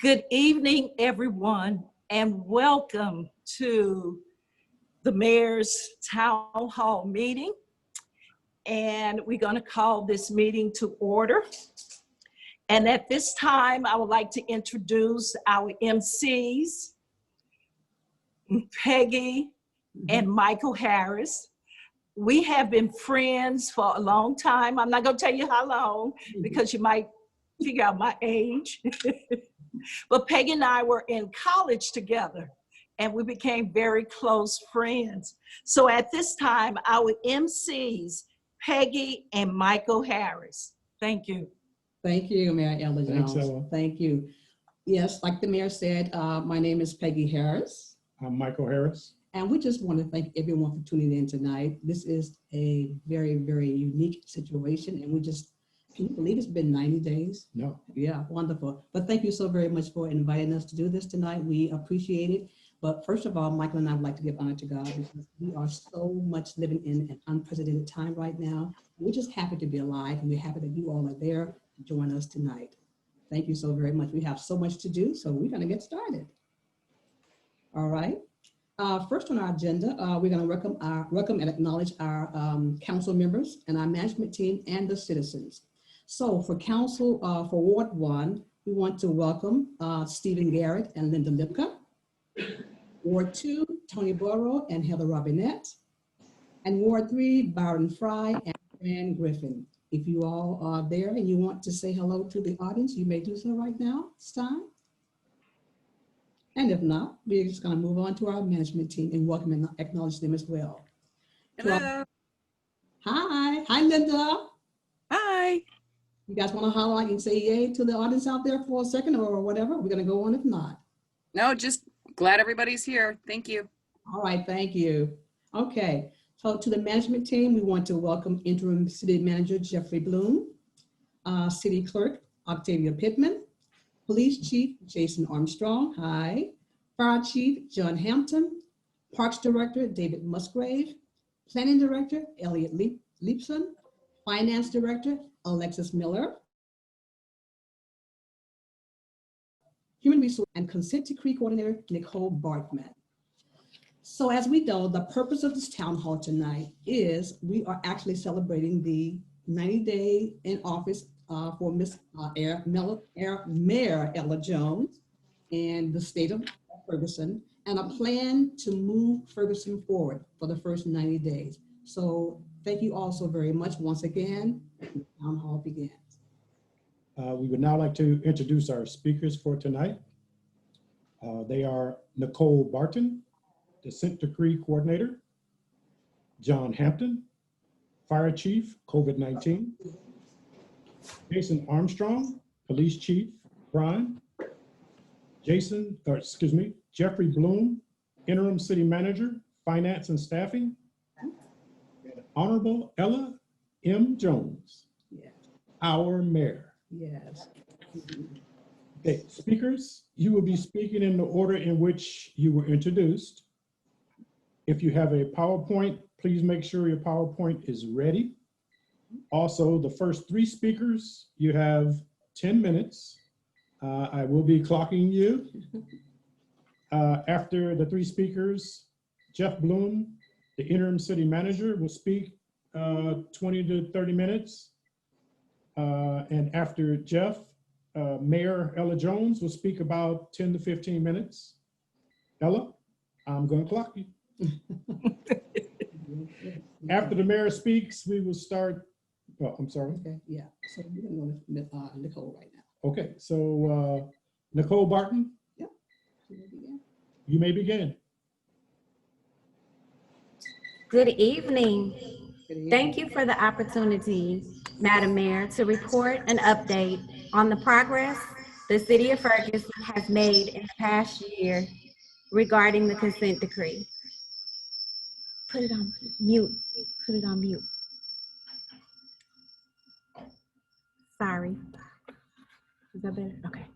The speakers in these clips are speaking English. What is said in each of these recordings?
Good evening, everyone, and welcome to the Mayor's Town Hall meeting. And we're going to call this meeting to order. And at this time, I would like to introduce our MCs, Peggy and Michael Harris. We have been friends for a long time. I'm not going to tell you how long because you might figure out my age. But Peggy and I were in college together and we became very close friends. So at this time, our MCs, Peggy and Michael Harris. Thank you. Thank you, Mayor Ella Jones. Thanks, Ella. Thank you. Yes, like the mayor said, my name is Peggy Harris. I'm Michael Harris. And we just want to thank everyone for tuning in tonight. This is a very, very unique situation. And we just, can you believe it's been 90 days? No. Yeah, wonderful. But thank you so very much for inviting us to do this tonight. We appreciate it. But first of all, Michael and I would like to give honor to God because we are so much living in an unprecedented time right now. We're just happy to be alive and we're happy that you all are there to join us tonight. Thank you so very much. We have so much to do, so we're going to get started. All right. First on our agenda, we're going to welcome and acknowledge our council members and our management team and the citizens. So for council, for Ward 1, we want to welcome Stephen Garrett and Linda Lipka. Ward 2, Tony Burrow and Heather Robinette. And Ward 3, Byron Fry and Fran Griffin. If you all are there and you want to say hello to the audience, you may do so right now. It's time. And if not, we're just going to move on to our management team and welcome and acknowledge them as well. Hello. Hi. Hi, Linda. Hi. You guys want to holler and say yay to the audience out there for a second or whatever? We're going to go on if not. No, just glad everybody's here. Thank you. All right, thank you. Okay, so to the management team, we want to welcome Interim City Manager Jeffrey Bloom, City Clerk Octavia Pittman, Police Chief Jason Armstrong, hi, Fire Chief John Hampton, Parks Director David Musgrave, Planning Director Elliot Leipson, Finance Director Alexis Miller, Human Resource and Consent Decree Coordinator Nicole Bartman. So as we know, the purpose of this town hall tonight is we are actually celebrating the 90-day in office for Miss Mayor Ella Jones and the state of Ferguson, and a plan to move Ferguson forward for the first 90 days. So thank you all so very much once again. The town hall begins. We would now like to introduce our speakers for tonight. They are Nicole Barton, the Consent Decree Coordinator, John Hampton, Fire Chief, COVID-19, Jason Armstrong, Police Chief, Crime, Jeffrey Bloom, Interim City Manager, Finance and Staffing, and Honorable Ella M. Jones, Yes. our Mayor. Yes. Okay, speakers, you will be speaking in the order in which you were introduced. If you have a PowerPoint, please make sure your PowerPoint is ready. Also, the first 3 speakers, you have 10 minutes. I will be clocking you. After the 3 speakers, Jeff Bloom, the Interim City Manager, will speak 20 to 30 minutes. And after Jeff, Mayor Ella Jones will speak about 10 to 15 minutes. Ella, I'm going to clock you. After the mayor speaks, we will start. Oh, I'm sorry. Okay, yeah. So we're going to go with Nicole right now. Okay, so Nicole Barton, Yeah. you may begin. Good evening. Thank you for the opportunity, Madam Mayor, to report an update on the progress the City of Ferguson has made in the past year regarding the consent decree. Put it on mute. Put it on mute. Sorry. Is that better? Okay.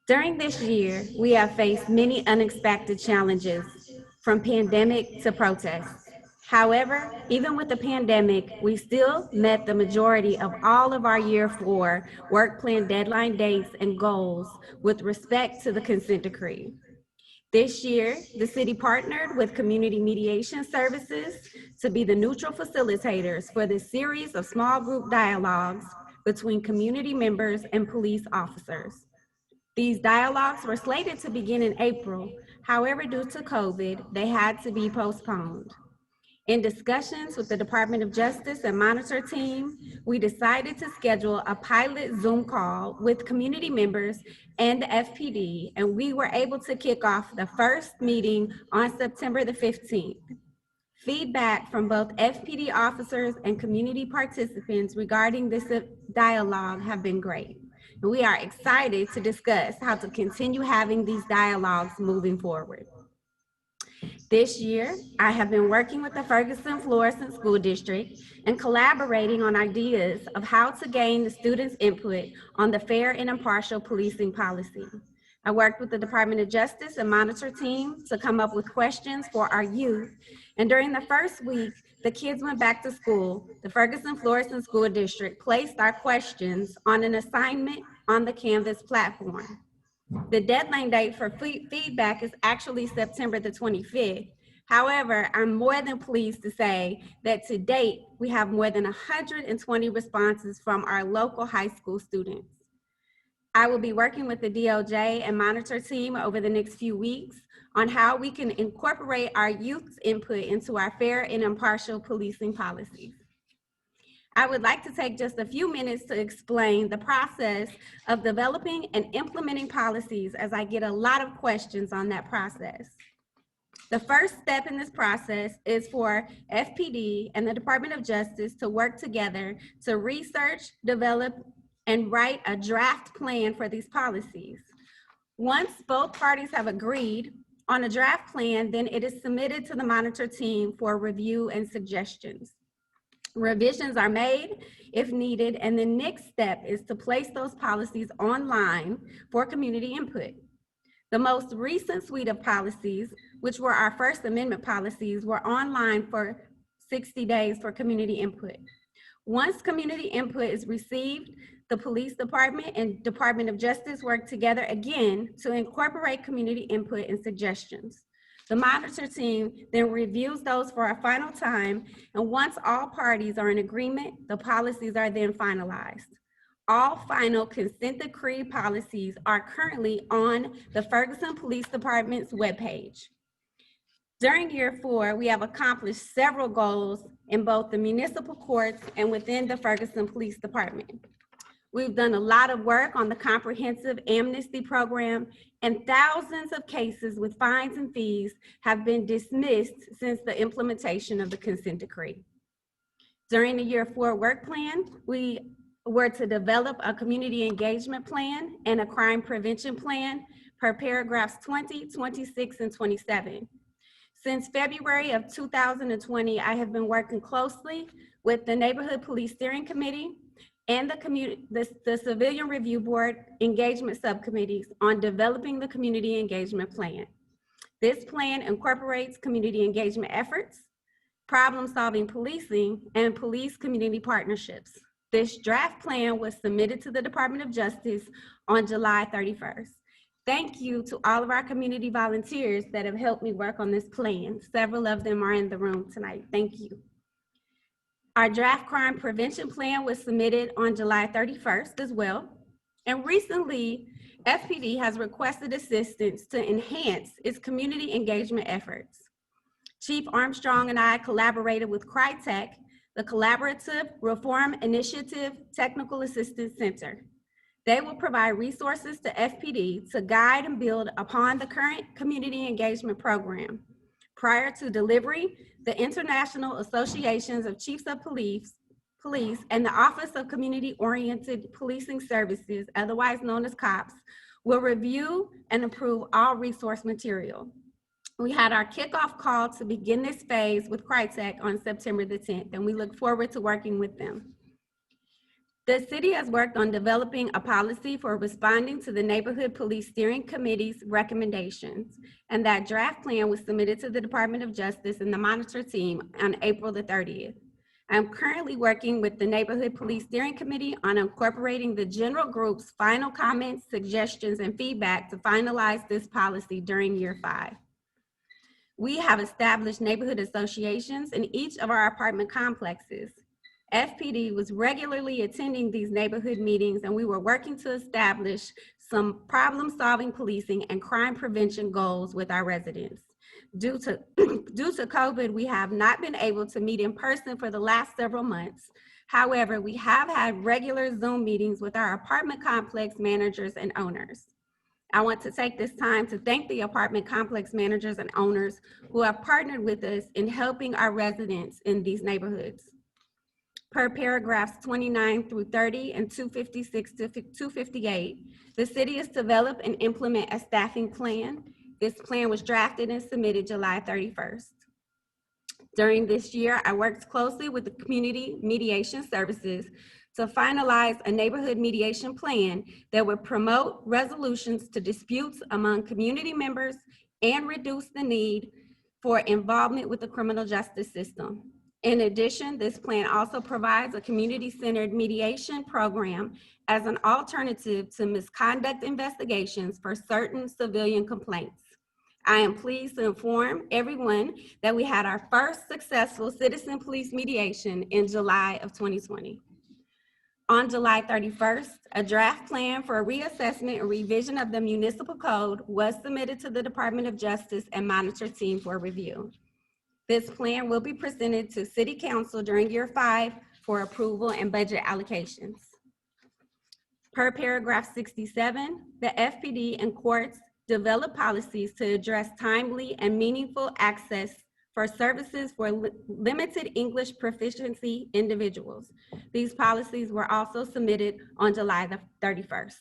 During this year, we have faced many unexpected challenges, from pandemic to protests. However, even with the pandemic, we still met the majority of all of our year 4 work plan deadline dates and goals with respect to the consent decree. This year, the city partnered with Community Mediation Services to be the neutral facilitators for this series of small group dialogues between community members and police officers. These dialogues were slated to begin in April. However, due to COVID, they had to be postponed. In discussions with the Department of Justice and Monitor team, we decided to schedule a pilot Zoom call with community members and the FPD, and we were able to kick off the first meeting on September the 15th. Feedback from both FPD officers and community participants regarding this dialogue have been great. And we are excited to discuss how to continue having these dialogues moving forward. This year, I have been working with the Ferguson-Florissant School District and collaborating on ideas of how to gain the students' input on the fair and impartial policing policy. I worked with the Department of Justice and Monitor team to come up with questions for our youth. And during the first week, the kids went back to school. The Ferguson-Florissant School District placed our questions on an assignment on the Canvas platform. The deadline date for feedback is actually September the 25th. However, I'm more than pleased to say that to date, we have more than 120 responses from our local high school students. I will be working with the DOJ and Monitor team over the next few weeks on how we can incorporate our youth's input into our fair and impartial policing policies. I would like to take just a few minutes to explain the process of developing and implementing policies, as I get a lot of questions on that process. The first step in this process is for FPD and the Department of Justice to work together to research, develop, and write a draft plan for these policies. Once both parties have agreed on a draft plan, then it is submitted to the Monitor team for review and suggestions. Revisions are made if needed, and the next step is to place those policies online for community input. The most recent suite of policies, which were our First Amendment policies, were online for 60 days for community input. Once community input is received, the police department and Department of Justice work together again to incorporate community input and suggestions. The Monitor team then reviews those for a final time, and once all parties are in agreement, the policies are then finalized. All final consent decree policies are currently on the Ferguson Police Department's webpage. During year 4, we have accomplished several goals in both the municipal courts and within the Ferguson Police Department. We've done a lot of work on the comprehensive amnesty program, and thousands of cases with fines and fees have been dismissed since the implementation of the consent decree. During the year 4 work plan, we were to develop a community engagement plan and a crime prevention plan per paragraphs 20, 26, and 27. Since February of 2020, I have been working closely with the Neighborhood Police Steering Committee and the Civilian Review Board engagement subcommittees on developing the community engagement plan. This plan incorporates community engagement efforts, problem-solving policing, and police-community partnerships. This draft plan was submitted to the Department of Justice on July 31st. Thank you to all of our community volunteers that have helped me work on this plan. Several of them are in the room tonight. Thank you. Our draft crime prevention plan was submitted on July 31st as well. And recently, FPD has requested assistance to enhance its community engagement efforts. Chief Armstrong and I collaborated with CRITEC, the Collaborative Reform Initiative Technical Assistance Center. They will provide resources to FPD to guide and build upon the current community engagement program. Prior to delivery, the International Associations of Chiefs of Police and the Office of Community-Oriented Policing Services, otherwise known as COPS, will review and approve all resource material. We had our kickoff call to begin this phase with CRITEC on September the 10th, and we look forward to working with them. The city has worked on developing a policy for responding to the Neighborhood Police Steering Committee's recommendations, and that draft plan was submitted to the Department of Justice and the Monitor team on April the 30th. I'm currently working with the Neighborhood Police Steering Committee on incorporating the general group's final comments, suggestions, and feedback to finalize this policy during year 5. We have established neighborhood associations in each of our apartment complexes. FPD was regularly attending these neighborhood meetings, and we were working to establish some problem-solving policing and crime prevention goals with our residents. Due to COVID, we have not been able to meet in person for the last several months. However, we have had regular Zoom meetings with our apartment complex managers and owners. I want to take this time to thank the apartment complex managers and owners who have partnered with us in helping our residents in these neighborhoods. Per paragraphs 29 through 30 and 256 to 258, the city has developed and implement a staffing plan. This plan was drafted and submitted July 31st. During this year, I worked closely with the Community Mediation Services to finalize a neighborhood mediation plan that would promote resolutions to disputes among community members and reduce the need for involvement with the criminal justice system. In addition, this plan also provides a community-centered mediation program as an alternative to misconduct investigations for certain civilian complaints. I am pleased to inform everyone that we had our first successful citizen police mediation in July of 2020. On July 31st, a draft plan for a reassessment and revision of the municipal code was submitted to the Department of Justice and Monitor team for review. This plan will be presented to City Council during year 5 for approval and budget allocations. Per paragraph 67, the FPD and courts develop policies to address timely and meaningful access for services for limited English proficiency individuals. These policies were also submitted on July the 31st.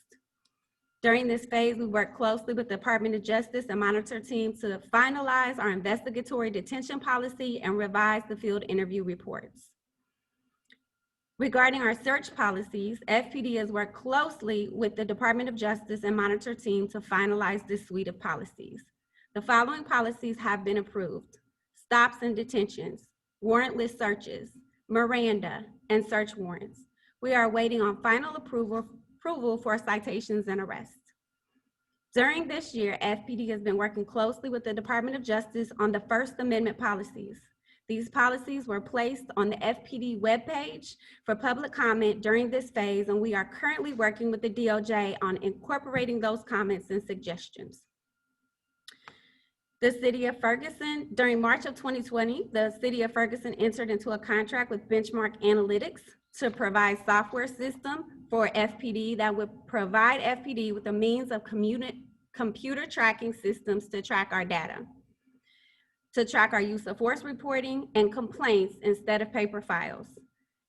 During this phase, we worked closely with the Department of Justice and Monitor team to finalize our investigatory detention policy and revise the field interview reports. Regarding our search policies, FPD has worked closely with the Department of Justice and Monitor team to finalize this suite of policies. The following policies have been approved: stops and detentions, warrantless searches, Miranda, and search warrants. We are waiting on final approval for citations and arrests. During this year, FPD has been working closely with the Department of Justice on the First Amendment policies. These policies were placed on the FPD webpage for public comment during this phase, and we are currently working with the DOJ on incorporating those comments and suggestions. The City of Ferguson, during March of 2020, the City of Ferguson entered into a contract with Benchmark Analytics to provide software system for FPD that would provide FPD with a means of computer tracking systems to track our data, to track our use of force reporting and complaints instead of paper files.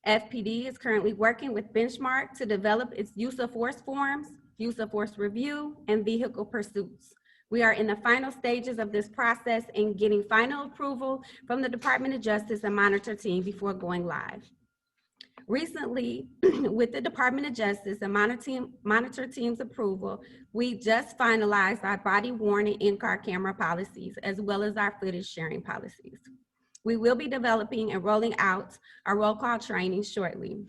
FPD is currently working with Benchmark to develop its use of force forms, use of force review, and vehicle pursuits. We are in the final stages of this process and getting final approval from the Department of Justice and Monitor team before going live. Recently, with the Department of Justice and Monitor team's approval, we just finalized our body worn and in-car camera policies, as well as our footage sharing policies. We will be developing and rolling out our roll call training shortly.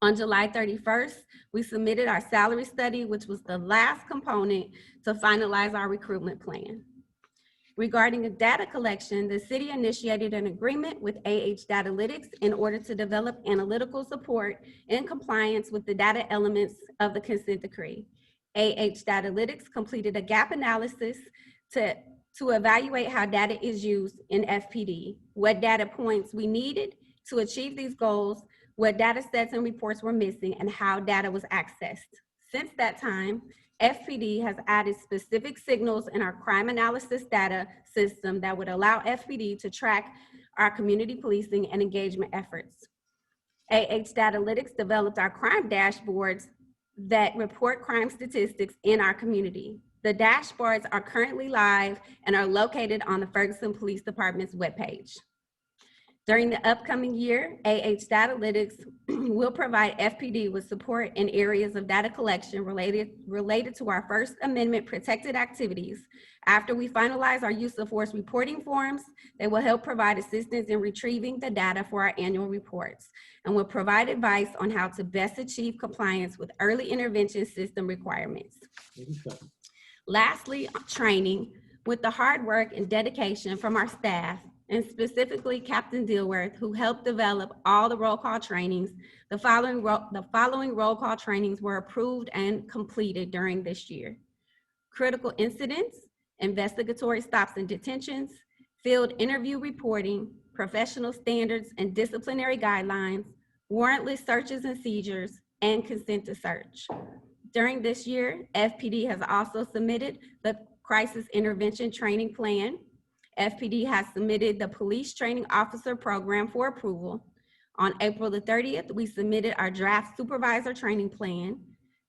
On July 31st, we submitted our salary study, which was the last component to finalize our recruitment plan. Regarding the data collection, the city initiated an agreement with Datalytics in order to develop analytical support in compliance with the data elements of the consent decree. Datalytics completed a gap analysis to evaluate how data is used in FPD, what data points we needed to achieve these goals, what data sets and reports were missing, and how data was accessed. Since that time, FPD has added specific signals in our crime analysis data system that would allow FPD to track our community policing and engagement efforts. Datalytics developed our crime dashboards that report crime statistics in our community. The dashboards are currently live and are located on the Ferguson Police Department's webpage. During the upcoming year, AH Datalytics will provide FPD with support in areas of data collection related to our First Amendment protected activities. After we finalize our use of force reporting forms, they will help provide assistance in retrieving the data for our annual reports and will provide advice on how to best achieve compliance with early intervention system requirements. Lastly, training. With the hard work and dedication from our staff, and specifically Captain Dilworth, who helped develop all the roll call trainings, the following roll call trainings were approved and completed during this year: critical incidents, investigatory stops and detentions, field interview reporting, professional standards and disciplinary guidelines, warrantless searches and seizures, and consent to search. During this year, FPD has also submitted the Crisis Intervention Training Plan. FPD has submitted the Police Training Officer Program for approval. On April the 30th, we submitted our draft Supervisor Training Plan.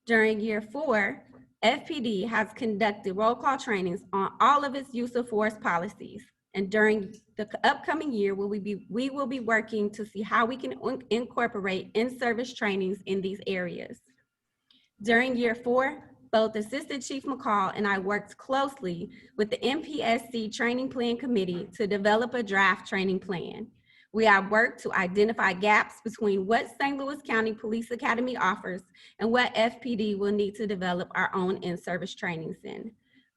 During year 4, FPD has conducted roll call trainings on all of its use of force policies. And during the upcoming year, we will be working to see how we can incorporate in-service trainings in these areas. During year 4, both Assistant Chief McCall and I worked closely with the MPSC Training Plan Committee to develop a draft training plan. We have worked to identify gaps between what St. Louis County Police Academy offers and what FPD will need to develop our own in-service trainings in.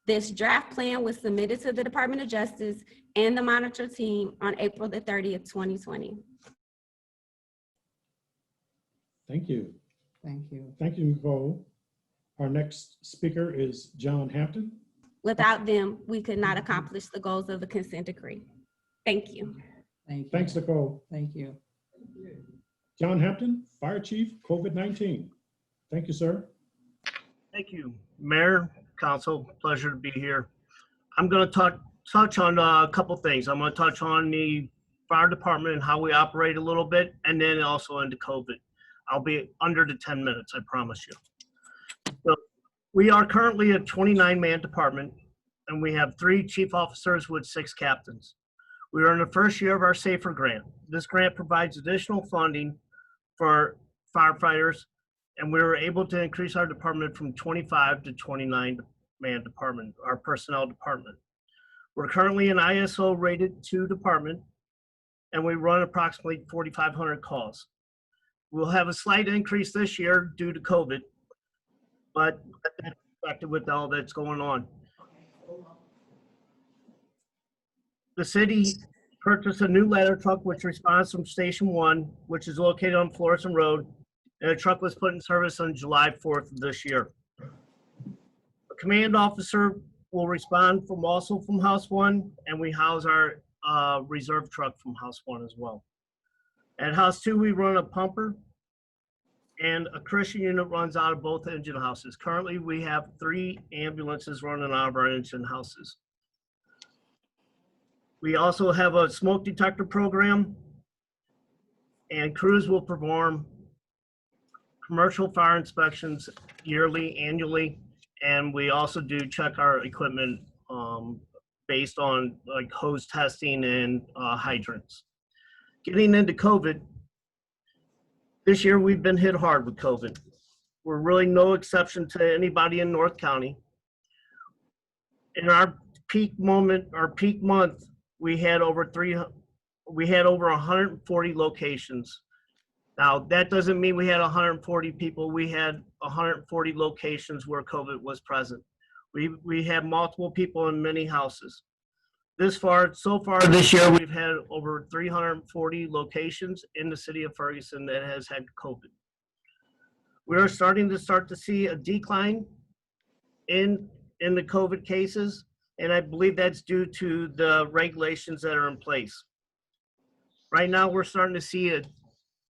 This draft plan was submitted to the Department of Justice and the monitor team on April the 30th, 2020. Thank you. Thank you. Thank you, Nicole. Our next speaker is John Hampton. Without them, we could not accomplish the goals of the consent decree. Thank you. Thank you. Thanks, Nicole. Thank you. John Hampton, Fire Chief, COVID-19. Thank you, sir. Thank you, Mayor, Council. Pleasure to be here. I'm going to touch on a couple things. I'm going to touch on the fire department and how we operate a little bit, and then also into COVID. I'll be under the 10 minutes, I promise you. So we are currently a 29-man department, and we have 3 chief officers with 6 captains. We are in the first year of our SAFER grant. This grant provides additional funding for firefighters, and we were able to increase our department from 25 to 29-man department, our personnel department. We're currently an ISO rated 2 department, and we run approximately 4,500 calls. We'll have a slight increase this year due to COVID, but that's expected with all that's going on. The city purchased a new ladder truck which responds from Station 1, which is located on Florissant Road, and the truck was put in service on July 4th of this year. A command officer will respond also from House 1, and we house our reserve truck from House 1 as well. At House 2, we run a pumper, and a Christian unit runs out of both engine houses. Currently, we have 3 ambulances running out of our engine houses. We also have a smoke detector program, and crews will perform commercial fire inspections yearly, annually, and we also do check our equipment based on like hose testing and hydrants. Getting into COVID, this year we've been hit hard with COVID. We're really no exception to anybody in North County. In our peak moment, our peak month, we had over 140 locations. Now, that doesn't mean we had 140 people. We had 140 locations where COVID was present. We had multiple people in many houses. So far this year, we've had over 340 locations in the city of Ferguson that has had COVID. We are starting to see a decline in the COVID cases, and I believe that's due to the regulations that are in place. Right now, we're starting to see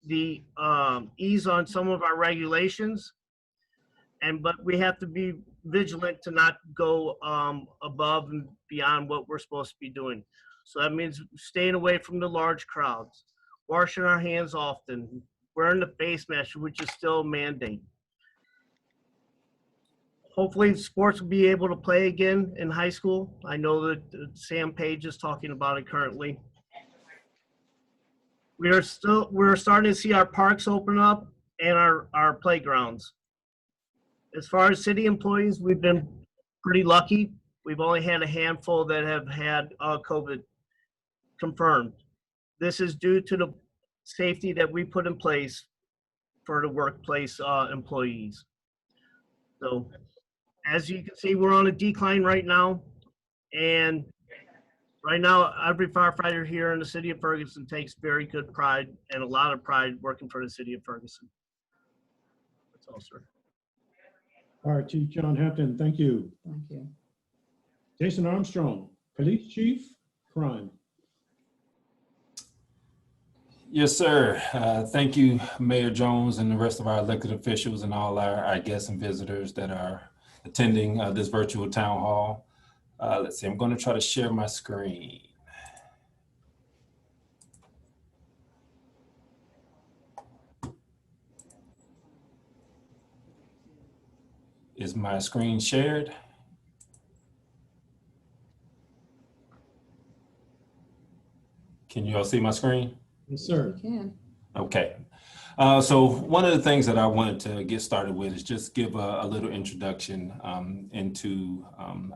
the ease on some of our regulations, but we have to be vigilant to not go above and beyond what we're supposed to be doing. So that means staying away from the large crowds, washing our hands often, wearing the face mask, which is still a mandate. Hopefully sports will be able to play again in high school. I know that Sam Page is talking about it currently. we're starting to see our parks open up and our playgrounds. As far as city employees, we've been pretty lucky. We've only had a handful that have had COVID confirmed. This is due to the safety that we put in place for the workplace employees. So as you can see, we're on a decline right now. And right now, every firefighter here in the city of Ferguson takes very good pride and a lot of pride working for the city of Ferguson. That's all, sir. All right, Chief John Hampton, thank you. Thank you. Jason Armstrong, Police Chief, Crime. Yes, sir. Thank you, Mayor Jones and the rest of our elected officials and all our guests and visitors that are attending this virtual town hall. Let's see, I'm going to try to share my screen. Is my screen shared? Can you all see my screen? Yes, sir. You can. Okay. So one of the things that I wanted to get started with is just give a little introduction into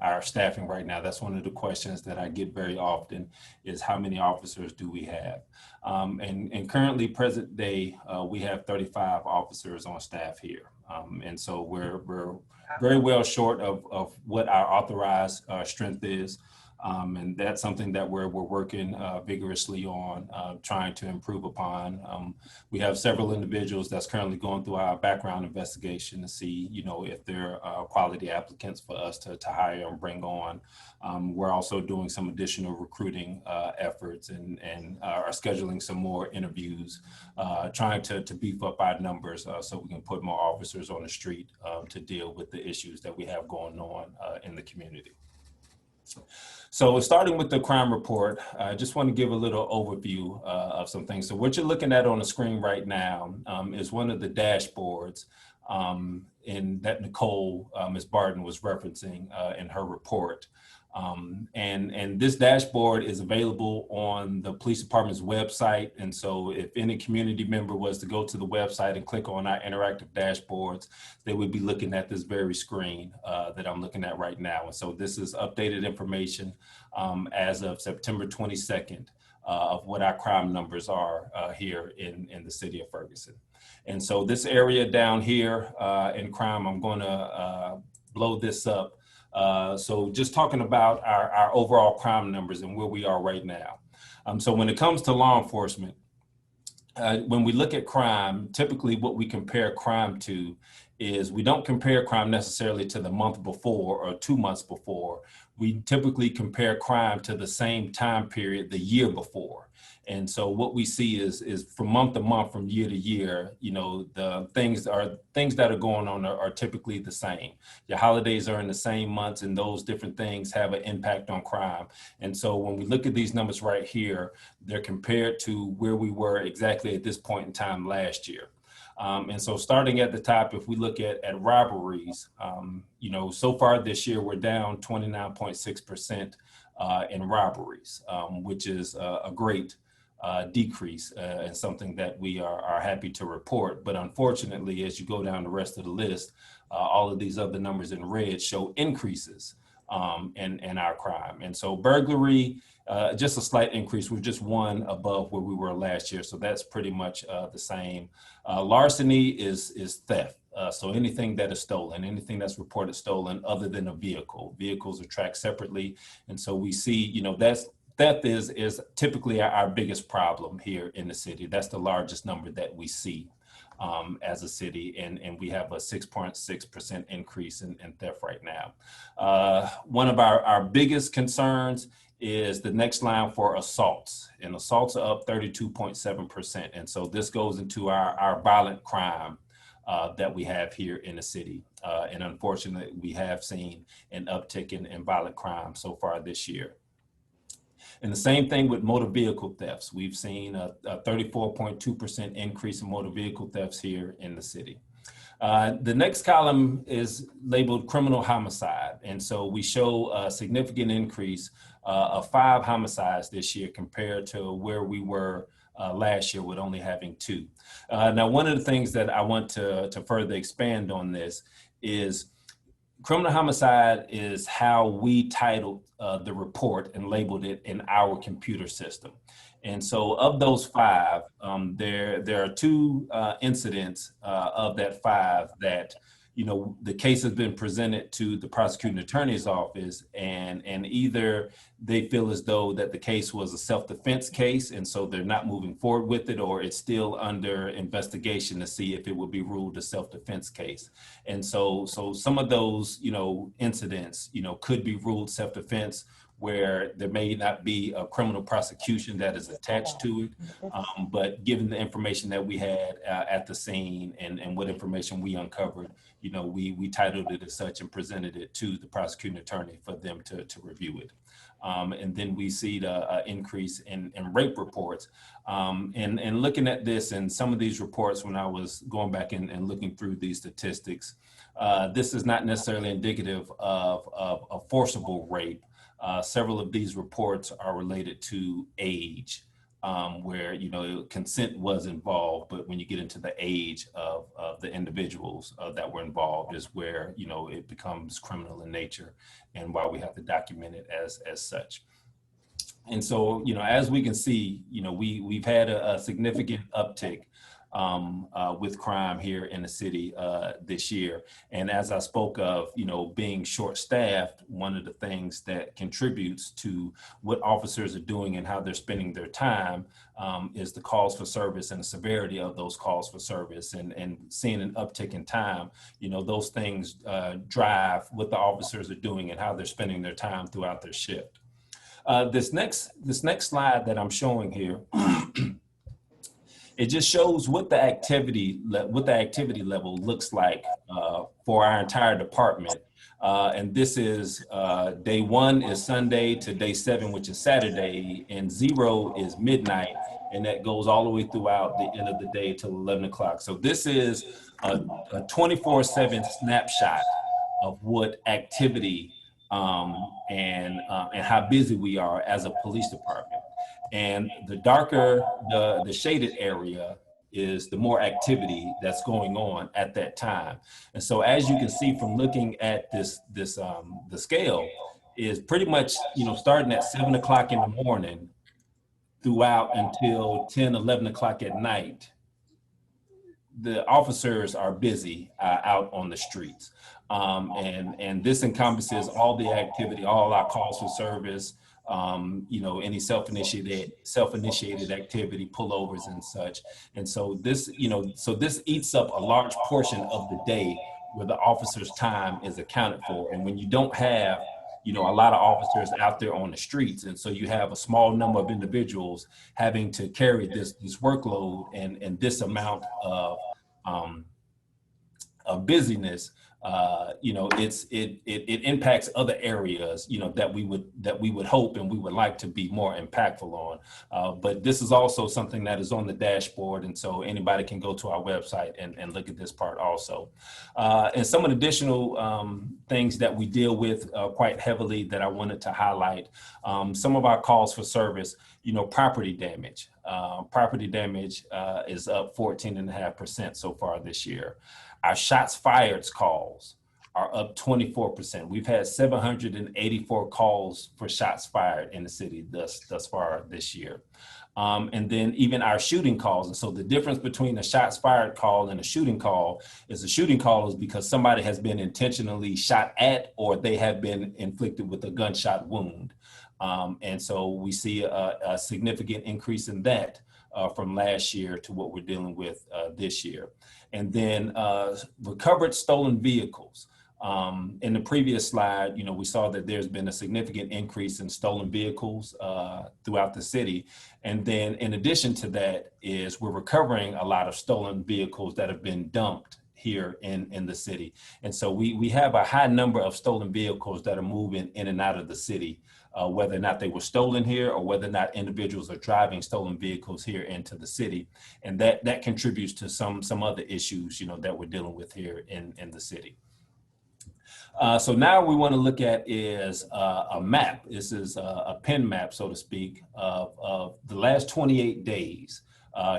our staffing right now. That's one of the questions that I get very often is how many officers do we have? And currently present day, we have 35 officers on staff here. And so we're very well short of what our authorized strength is. And that's something that we're working vigorously on, trying to improve upon. We have several individuals that's currently going through our background investigation to see, you know, if they're quality applicants for us to hire and bring on. We're also doing some additional recruiting efforts and are scheduling some more interviews, trying to beef up our numbers so we can put more officers on the street to deal with the issues that we have going on in the community. So starting with the crime report, I just want to give a little overview of some things. So what you're looking at on the screen right now is one of the dashboards in that Nicole, Ms. Barton was referencing in her report. And this dashboard is available on the police department's website. And so if any community member was to go to the website and click on our interactive dashboards, they would be looking at this very screen that I'm looking at right now. And so this is updated information as of September 22nd of what our crime numbers are here in the city of Ferguson. And so this area down here in crime, I'm going to blow this up. So just talking about our overall crime numbers and where we are right now. So when it comes to law enforcement, when we look at crime, typically what we compare crime to is we don't compare crime necessarily to the month before or 2 months before. We typically compare crime to the same time period the year before. And so what we see is from month to month, from year to year, you know, the things that are going on are typically the same. Your holidays are in the same months, and those different things have an impact on crime. And so when we look at these numbers right here, they're compared to where we were exactly at this point in time last year. And so starting at the top, if we look at robberies, you know, so far this year, we're down 29.6% in robberies, which is a great decrease and something that we are happy to report. But unfortunately, as you go down the rest of the list, all of these other numbers in red show increases in our crime. And so burglary, just a slight increase. We're just one above where we were last year. So that's pretty much the same. Larceny is theft. So anything that is stolen, anything that's reported stolen other than a vehicle. Vehicles are tracked separately. And so we see, you know, theft is typically our biggest problem here in the city. That's the largest number that we see as a city, and we have a 6.6% increase in theft right now. One of our biggest concerns is the next line for assaults, and assaults are up 32.7%. And so this goes into our violent crime that we have here in the city. And unfortunately, we have seen an uptick in violent crime so far this year. And the same thing with motor vehicle thefts. We've seen a 34.2% increase in motor vehicle thefts here in the city. The next column is labeled criminal homicide. And so we show a significant increase of 5 homicides this year compared to where we were last year with only having 2. Now, one of the things that I want to further expand on this is criminal homicide is how we titled the report and labeled it in our computer system. And so of those 5, there are 2 incidents of that 5 that, you know, the case has been presented to the prosecuting attorney's office, and either they feel as though that the case was a self-defense case, and so they're not moving forward with it, or it's still under investigation to see if it will be ruled a self-defense case. And so some of those, you know, incidents, you know, could be ruled self-defense, where there may not be a criminal prosecution that is attached to it. But given the information that we had at the scene and what information we uncovered, you know, we titled it as such and presented it to the prosecuting attorney for them to review it. And then we see the increase in rape reports. And looking at this and some of these reports, when I was going back and looking through these statistics, this is not necessarily indicative of a forcible rape. Several of these reports are related to age, where, you know, consent was involved, but when you get into the age of the individuals that were involved is where, you know, it becomes criminal in nature, and why we have to document it as such. And so, you know, as we can see, you know, we've had a significant uptick with crime here in the city this year. And as I spoke of, you know, being short-staffed, one of the things that contributes to what officers are doing and how they're spending their time is the calls for service and the severity of those calls for service, and seeing an uptick in time. You know, those things drive what the officers are doing and how they're spending their time throughout their shift. This next slide that I'm showing here, it just shows what the activity level looks like for our entire department. And this is day 1 is Sunday to day 7, which is Saturday, and 0 is midnight, and that goes all the way throughout the end of the day till 11 o'clock. So this is a 24/7 snapshot of what activity and how busy we are as a police department. And the darker the shaded area is, the more activity that's going on at that time. And so, as you can see from looking at the scale is pretty much, you know, starting at 7 o'clock in the morning throughout until 10, 11 o'clock at night, the officers are busy out on the streets. And this encompasses all the activity, all our calls for service, you know, any self-initiated activity, pullovers and such. And so this, you know, this eats up a large portion of the day where the officer's time is accounted for. And when you don't have, you know, a lot of officers out there on the streets, and so you have a small number of individuals having to carry this workload and this amount of busyness, you know, it impacts other areas, you know, that we would hope and we would like to be more impactful on. But this is also something that is on the dashboard, and so anybody can go to our website and look at this part also. And some of the additional things that we deal with quite heavily that I wanted to highlight, some of our calls for service, you know, property damage. Property damage is up 14.5% so far this year. Our shots fired calls are up 24%. We've had 784 calls for shots fired in the city thus far this year. And then even our shooting calls. And so the difference between a shots fired call and a shooting call is because somebody has been intentionally shot at, or they have been inflicted with a gunshot wound. And so we see a significant increase in that from last year to what we're dealing with this year. And then recovered stolen vehicles. In the previous slide, you know, we saw that there's been a significant increase in stolen vehicles throughout the city. And then in addition to that is we're recovering a lot of stolen vehicles that have been dumped here in the city. And so we have a high number of stolen vehicles that are moving in and out of the city, whether or not they were stolen here or whether or not individuals are driving stolen vehicles here into the city. And that contributes to some other issues, you know, that we're dealing with here in the city. So now we want to look at is a map. This is a pen map, so to speak, of the last 28 days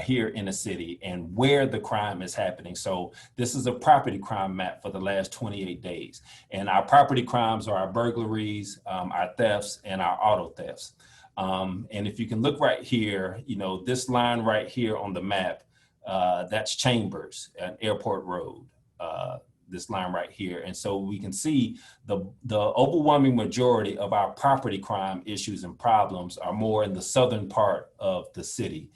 here in the city and where the crime is happening. So this is a property crime map for the last 28 days. And our property crimes are our burglaries, our thefts, and our auto thefts. And if you can look right here, you know, this line right here on the map, that's Chambers and Airport Road. This line right here. And so we can see the overwhelming majority of our property crime issues and problems are more in the southern part of the city.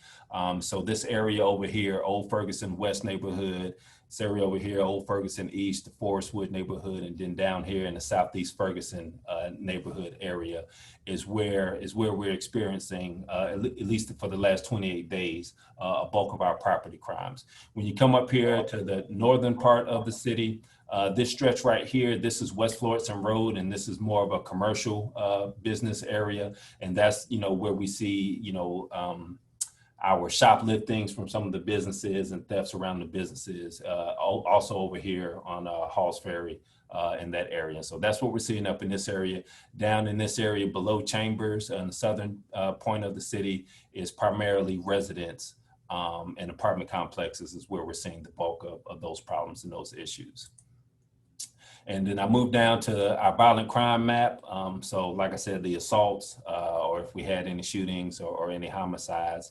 So this area over here, Old Ferguson West neighborhood, this area over here, Old Ferguson East, the Forest Wood neighborhood, and then down here in the Southeast Ferguson neighborhood area is where we're experiencing, at least for the last 28 days, a bulk of our property crimes. When you come up here to the northern part of the city, this stretch right here, this is West Florissant Road, and this is more of a commercial business area. And that's, you know, where we see, you know, our shopliftings from some of the businesses and thefts around the businesses, also over here on Halls Ferry in that area. So that's what we're seeing up in this area. Down in this area below Chambers on the southern point of the city is primarily residents and apartment complexes is where we're seeing the bulk of those problems and those issues. And then I moved down to our violent crime map. So like I said, the assaults, or if we had any shootings or any homicides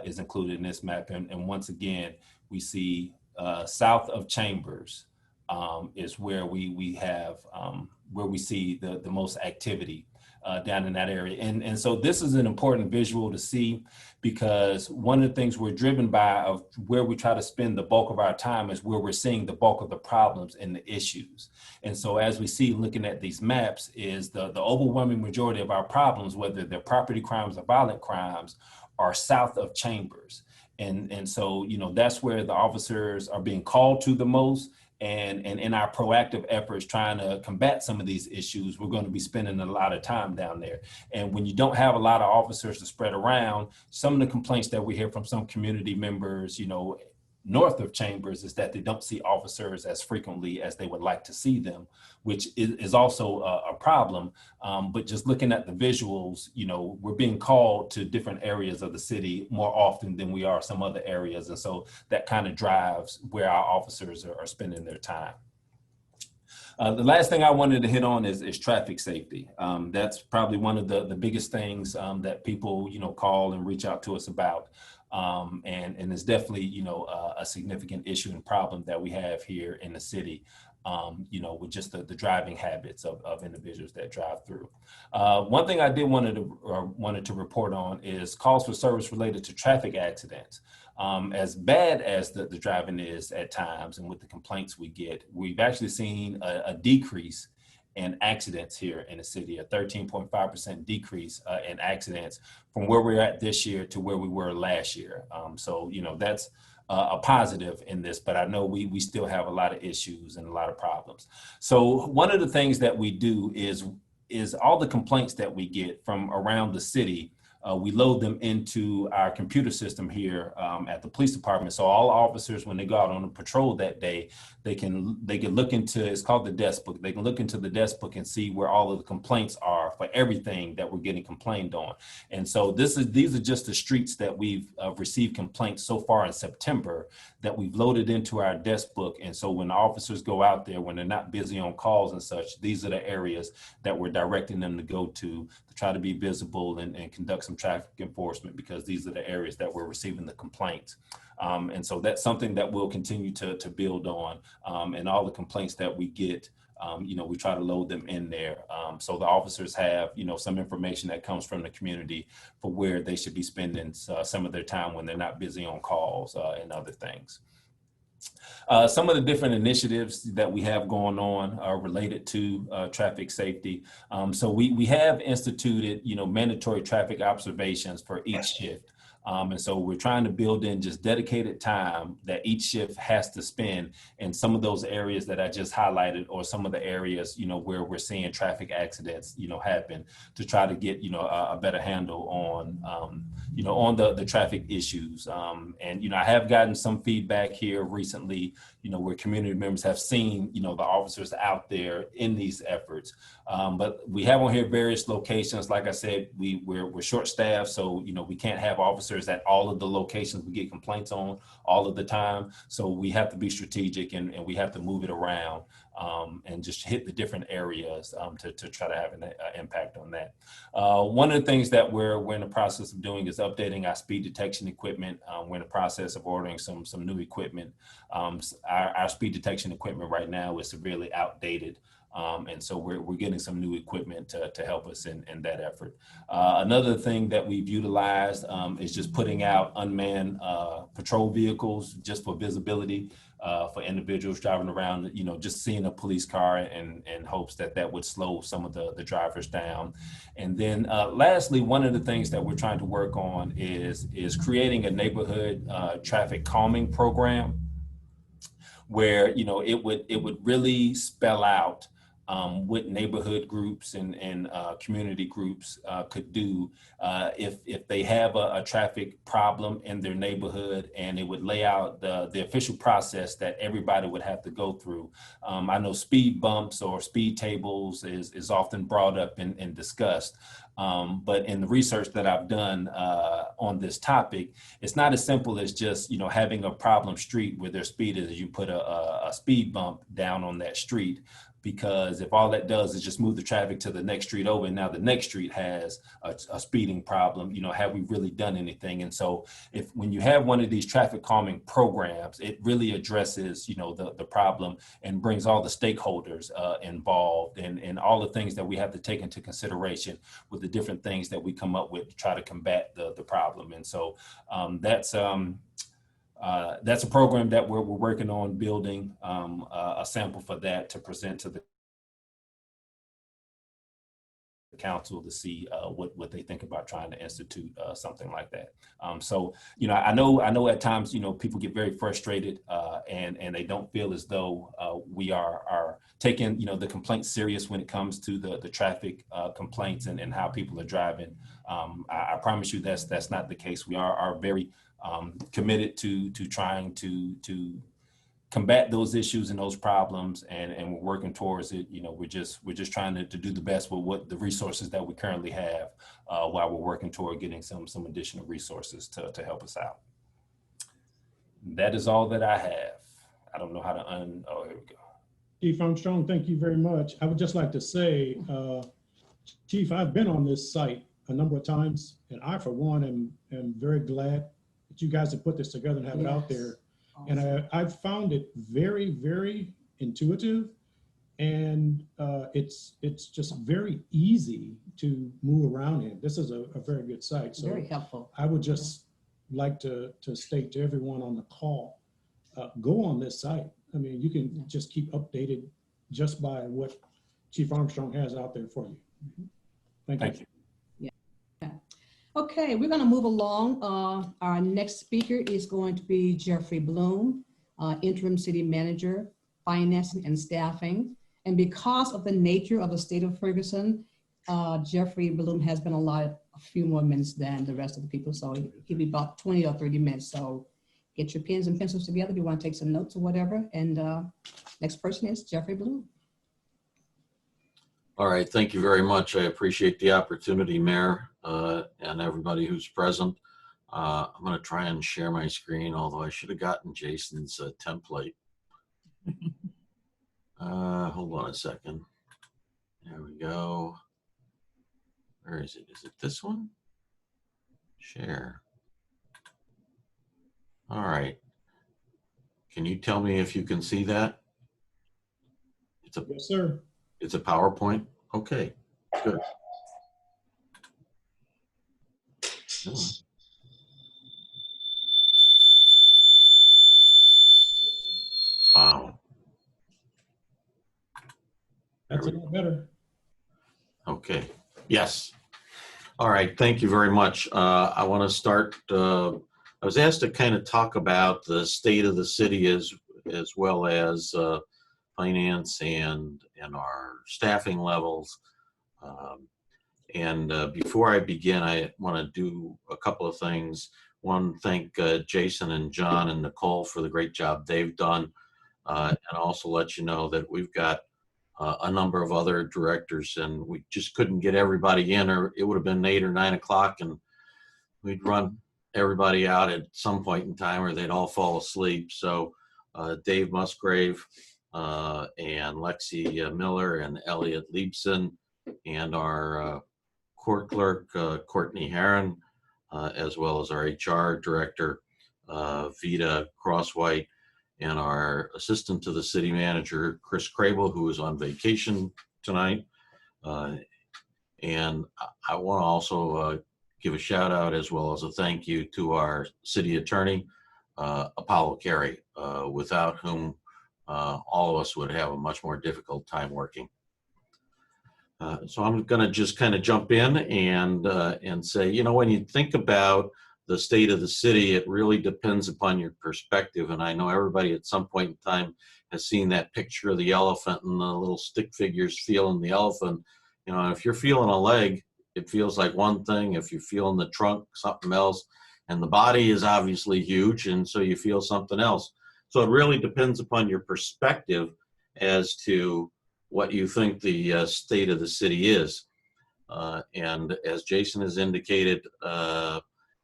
is included in this map. And once again, we see south of Chambers is where we have, where we see the most activity down in that area. And so this is an important visual to see because one of the things we're driven by of where we try to spend the bulk of our time is where we're seeing the bulk of the problems and the issues. And so as we see looking at these maps is the overwhelming majority of our problems, whether they're property crimes or violent crimes, are south of Chambers. And so, you know, that's where the officers are being called to the most. And in our proactive efforts trying to combat some of these issues, we're going to be spending a lot of time down there. And when you don't have a lot of officers to spread around, some of the complaints that we hear from some community members, you know, north of Chambers is that they don't see officers as frequently as they would like to see them, which is also a problem. But just looking at the visuals, you know, we're being called to different areas of the city more often than we are some other areas. And so that kind of drives where our officers are spending their time. The last thing I wanted to hit on is traffic safety. That's probably one of the biggest things that people, you know, call and reach out to us about. And it's definitely, you know, a significant issue and problem that we have here in the city, you know, with just the driving habits of individuals that drive through. One thing I did wanted to report on is calls for service related to traffic accidents. As bad as the driving is at times and with the complaints we get, we've actually seen a decrease in accidents here in the city, a 13.5% decrease in accidents from where we're at this year to where we were last year. So, you know, that's a positive in this, but I know we still have a lot of issues and a lot of problems. So one of the things that we do is all the complaints that we get from around the city, we load them into our computer system here at the police department. So all officers, when they go out on a patrol that day, they can look into, it's called the desk book. They can look into the desk book and see where all of the complaints are for everything that we're getting complained on. And so these are just the streets that we've received complaints so far in September that we've loaded into our desk book. And so when the officers go out there, when they're not busy on calls and such, these are the areas that we're directing them to go to try to be visible and conduct some traffic enforcement, because these are the areas that we're receiving the complaints. And so that's something that we'll continue to build on. And all the complaints that we get, you know, we try to load them in there. So the officers have, you know, some information that comes from the community for where they should be spending some of their time when they're not busy on calls and other things. Some of the different initiatives that we have going on are related to traffic safety. So we have instituted, you know, mandatory traffic observations for each shift. And so we're trying to build in just dedicated time that each shift has to spend in some of those areas that I just highlighted, or some of the areas, where we're seeing traffic accidents, happen, to try to get, a better handle on, on the traffic issues. And, I have gotten some feedback here recently, where community members have seen, the officers out there in these efforts. But we have on here various locations. Like I said, we're short-staffed, so we can't have officers at all of the locations we get complaints on all of the time. So we have to be strategic, and we have to move it around, and just hit the different areas to try to have an impact on that. One of the things that we're in the process of doing is updating our speed detection equipment. We're in the process of ordering some new equipment. Our speed detection equipment right now is severely outdated. And so we're getting some new equipment to help us in that effort. Another thing that we've utilized is just putting out unmanned patrol vehicles just for visibility for individuals driving around, just seeing a police car and hopes that would slow some of the drivers down. And then lastly, one of the things that we're trying to work on is creating a neighborhood traffic calming program, where it would really spell out what neighborhood groups and community groups could do if they have a traffic problem in their neighborhood, and it would lay out the official process that everybody would have to go through. I know speed bumps or speed tables is often brought up and discussed. But in the research that I've done on this topic, it's not as simple as just, having a problem street where their speed is, you put a speed bump down on that street. Because if all that does is just move the traffic to the next street over, and now the next street has a speeding problem, have we really done anything? And so when you have one of these traffic calming programs, it really addresses, the problem, and brings all the stakeholders involved, and all the things that we have to take into consideration with the different things that we come up with to try to combat the problem. And so that's a program that we're working on building a sample for that to present to the council to see what they think about trying to institute something like that. So, I know at times, people get very frustrated and they don't feel as though we are taking, the complaints serious when it comes to the traffic complaints and how people are driving. I promise you that's not the case. We are very committed to trying to combat those issues and those problems, and we're working towards it. We're just trying to do the best with what the resources that we currently have, while we're working toward getting some additional resources to help us out. That is all that I have. I don't know how to oh, here we go. Chief Armstrong, thank you very much. I would just like to say, Chief, I've been on this site a number of times, and I, for one, am very glad that you guys have put this together and have it out there. Awesome. And I've found it very, very intuitive, and it's just very easy to move around in. This is a very good site. So Very helpful. I would just like to state to everyone on the call, go on this site. I mean, you can just keep updated just by what Chief Armstrong has out there for you. Thank you. Okay, we're going to move along. Our next speaker is going to be Jeffrey Bloom, Interim City Manager, Financing and Staffing. And because of the nature of the state of Ferguson, Jeffrey Bloom has been allotted a few more minutes than the rest of the people. So he'll be about 20 or 30 minutes. So get your pens and pencils together if you want to take some notes or whatever. And next person is Jeffrey Bloom. All right, thank you very much. I appreciate the opportunity, Mayor, and everybody who's present. I'm going to try and share my screen, although I should have gotten Jason's template. Hold on a second. There we go. Where is it? Is it this one? Share. All right. Can you tell me if you can see that? Yes, sir. It's a PowerPoint? Okay, good. Wow. That's a lot better. Okay, yes. All right, thank you very much. I want to start, I was asked to kind of talk about the state of the city as well as finance and our staffing levels. Before I begin, I want to do a couple of things. One, thank Jason and John and Nicole for the great job they've done. And also let you know that we've got a number of other directors, and we just couldn't get everybody in, or it would have been 8 or 9 o'clock, and we'd run everybody out at some point in time, or they'd all fall asleep. So Dave Musgrave and Lexi Miller and Elliot Liebson, and our court clerk, Courtney Herron, as well as our HR director, Vita Crosswhite, and our assistant to the city manager, Chris Crable, who is on vacation tonight. And I want to also give a shout out as well as a thank you to our city attorney, Apollo Carey, without whom all of us would have a much more difficult time working. So I'm going to just kind of jump in and say, you know, when you think about the state of the city, it really depends upon your perspective. And I know everybody at some point in time has seen that picture of the elephant and the little stick figures feeling the elephant. You know, if you're feeling a leg, it feels like one thing. If you're feeling the trunk, something else. And the body is obviously huge, and so you feel something else. So it really depends upon your perspective as to what you think the state of the city is. And as Jason has indicated,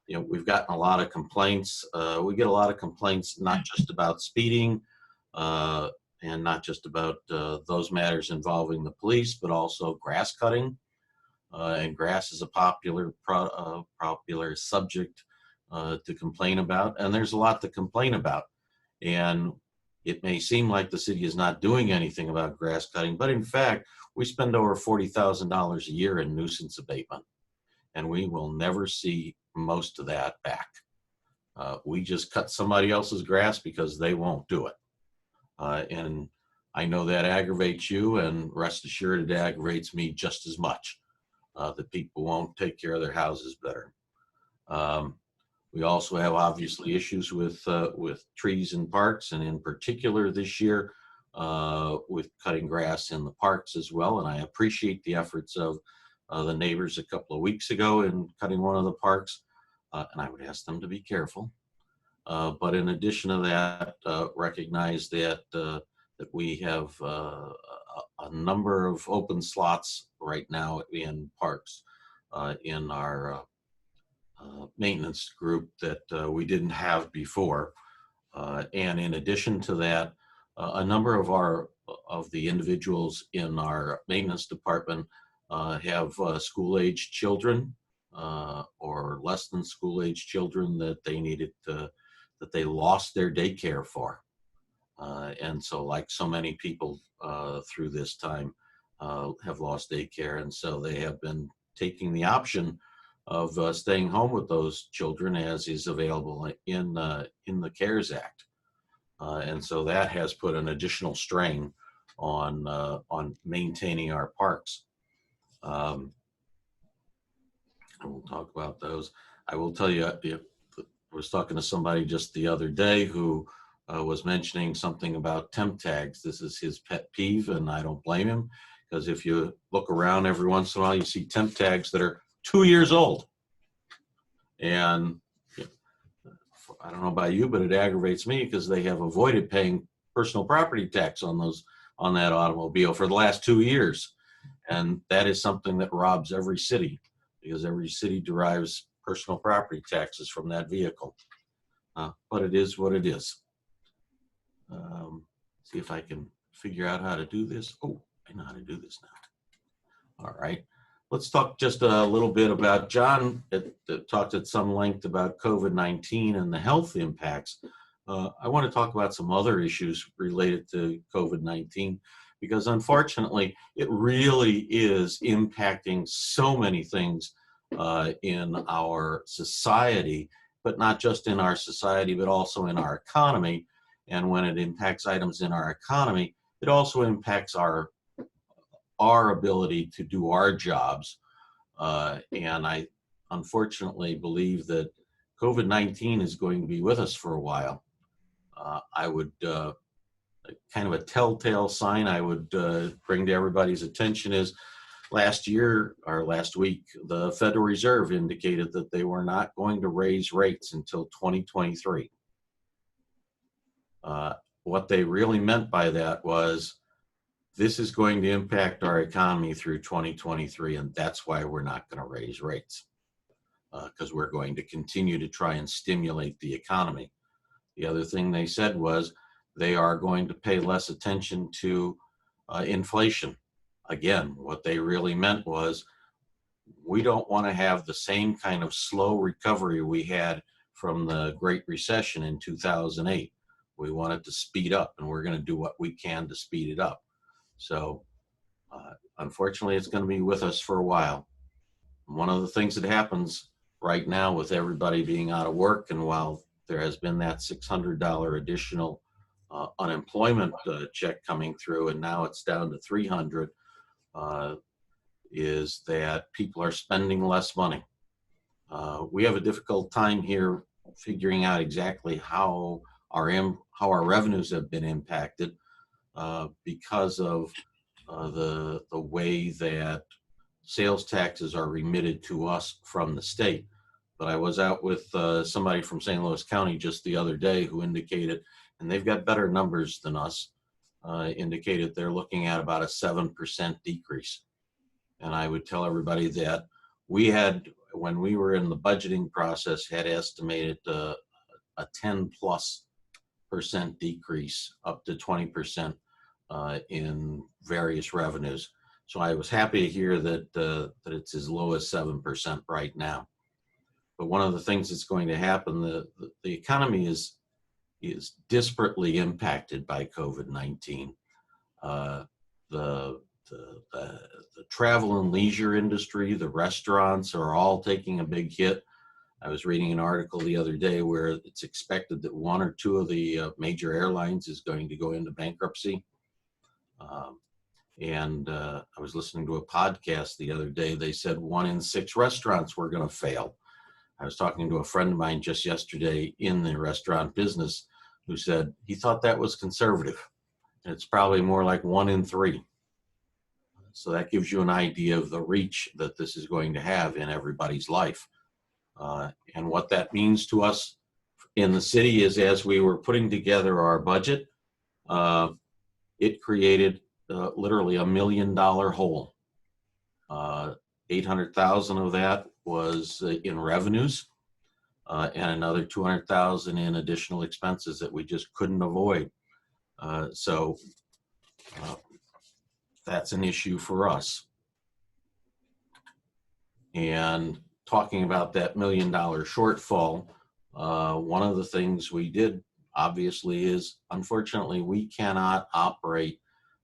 you know, we've gotten a lot of complaints. We get a lot of complaints, not just about speeding and not just about those matters involving the police, but also grass cutting. And grass is a popular subject to complain about. And there's a lot to complain about. And it may seem like the city is not doing anything about grass cutting, but in fact, we spend over $40,000 a year in nuisance abatement, and we will never see most of that back. We just cut somebody else's grass because they won't do it. And I know that aggravates you, and rest assured it aggravates me just as much, that people won't take care of their houses better. We also have obviously issues with trees in parks, and in particular this year with cutting grass in the parks as well. And I appreciate the efforts of the neighbors a couple of weeks ago in cutting one of the parks. And I would ask them to be careful. But in addition to that, recognize that that we have a number of open slots right now in parks in our maintenance group that we didn't have before. And in addition to that, a number of the individuals in our maintenance department have school-age children or less than school-age children that they needed that they lost their daycare for. And so, like so many people through this time have lost daycare, and so they have been taking the option of staying home with those children as is available in the CARES Act. And so that has put an additional strain on maintaining our parks. I will talk about those. I will tell you, I was talking to somebody just the other day who was mentioning something about temp tags. This is his pet peeve, and I don't blame him, because if you look around every once in a while, you see temp tags that are 2 years old. And I don't know about you, but it aggravates me because they have avoided paying personal property tax on that automobile for the last 2 years. And that is something that robs every city, because every city derives personal property taxes from that vehicle. But it is what it is. See if I can figure out how to do this. Oh, I know how to do this now. All right. Let's talk just a little bit about, John talked at some length about COVID-19 and the health impacts. I want to talk about some other issues related to COVID-19, because unfortunately, it really is impacting so many things in our society, but not just in our society, but also in our economy. And when it impacts items in our economy, it also impacts our ability to do our jobs. And I unfortunately believe that COVID-19 is going to be with us for a while. I would, kind of a telltale sign I would bring to everybody's attention is last week, the Federal Reserve indicated that they were not going to raise rates until 2023. What they really meant by that was this is going to impact our economy through 2023, and that's why we're not going to raise rates, because we're going to continue to try and stimulate the economy. The other thing they said was they are going to pay less attention to inflation. Again, what they really meant was we don't want to have the same kind of slow recovery we had from the Great Recession in 2008. We want it to speed up, and we're going to do what we can to speed it up. So unfortunately, it's going to be with us for a while. One of the things that happens right now with everybody being out of work, and while there has been that $600 additional unemployment check coming through, and now it's down to $300, is that people are spending less money. We have a difficult time here figuring out exactly how our revenues have been impacted because of the way that sales taxes are remitted to us from the state. But I was out with somebody from St. Louis County just the other day who indicated, and they've got better numbers than us, indicated they're looking at about a 7% decrease. And I would tell everybody that we had, when we were in the budgeting process, had estimated a 10+% decrease up to 20% in various revenues. So I was happy to hear that it's as low as 7% right now. But one of the things that's going to happen, the economy is disparately impacted by COVID-19. The travel and leisure industry, the restaurants are all taking a big hit. I was reading an article the other day where it's expected that one or two of the major airlines is going to go into bankruptcy. And I was listening to a podcast the other day. They said 1 in 6 restaurants were going to fail. I was talking to a friend of mine just yesterday in the restaurant business who said he thought that was conservative. And it's probably more like 1 in 3. So that gives you an idea of the reach that this is going to have in everybody's life. And what that means to us in the city is, as we were putting together our budget, it created literally $1 million hole. 800,000 of that was in revenues, and another 200,000 in additional expenses that we just couldn't avoid. So that's an issue for us. And talking about that $1 million shortfall, one of the things we did obviously is, unfortunately, we cannot operate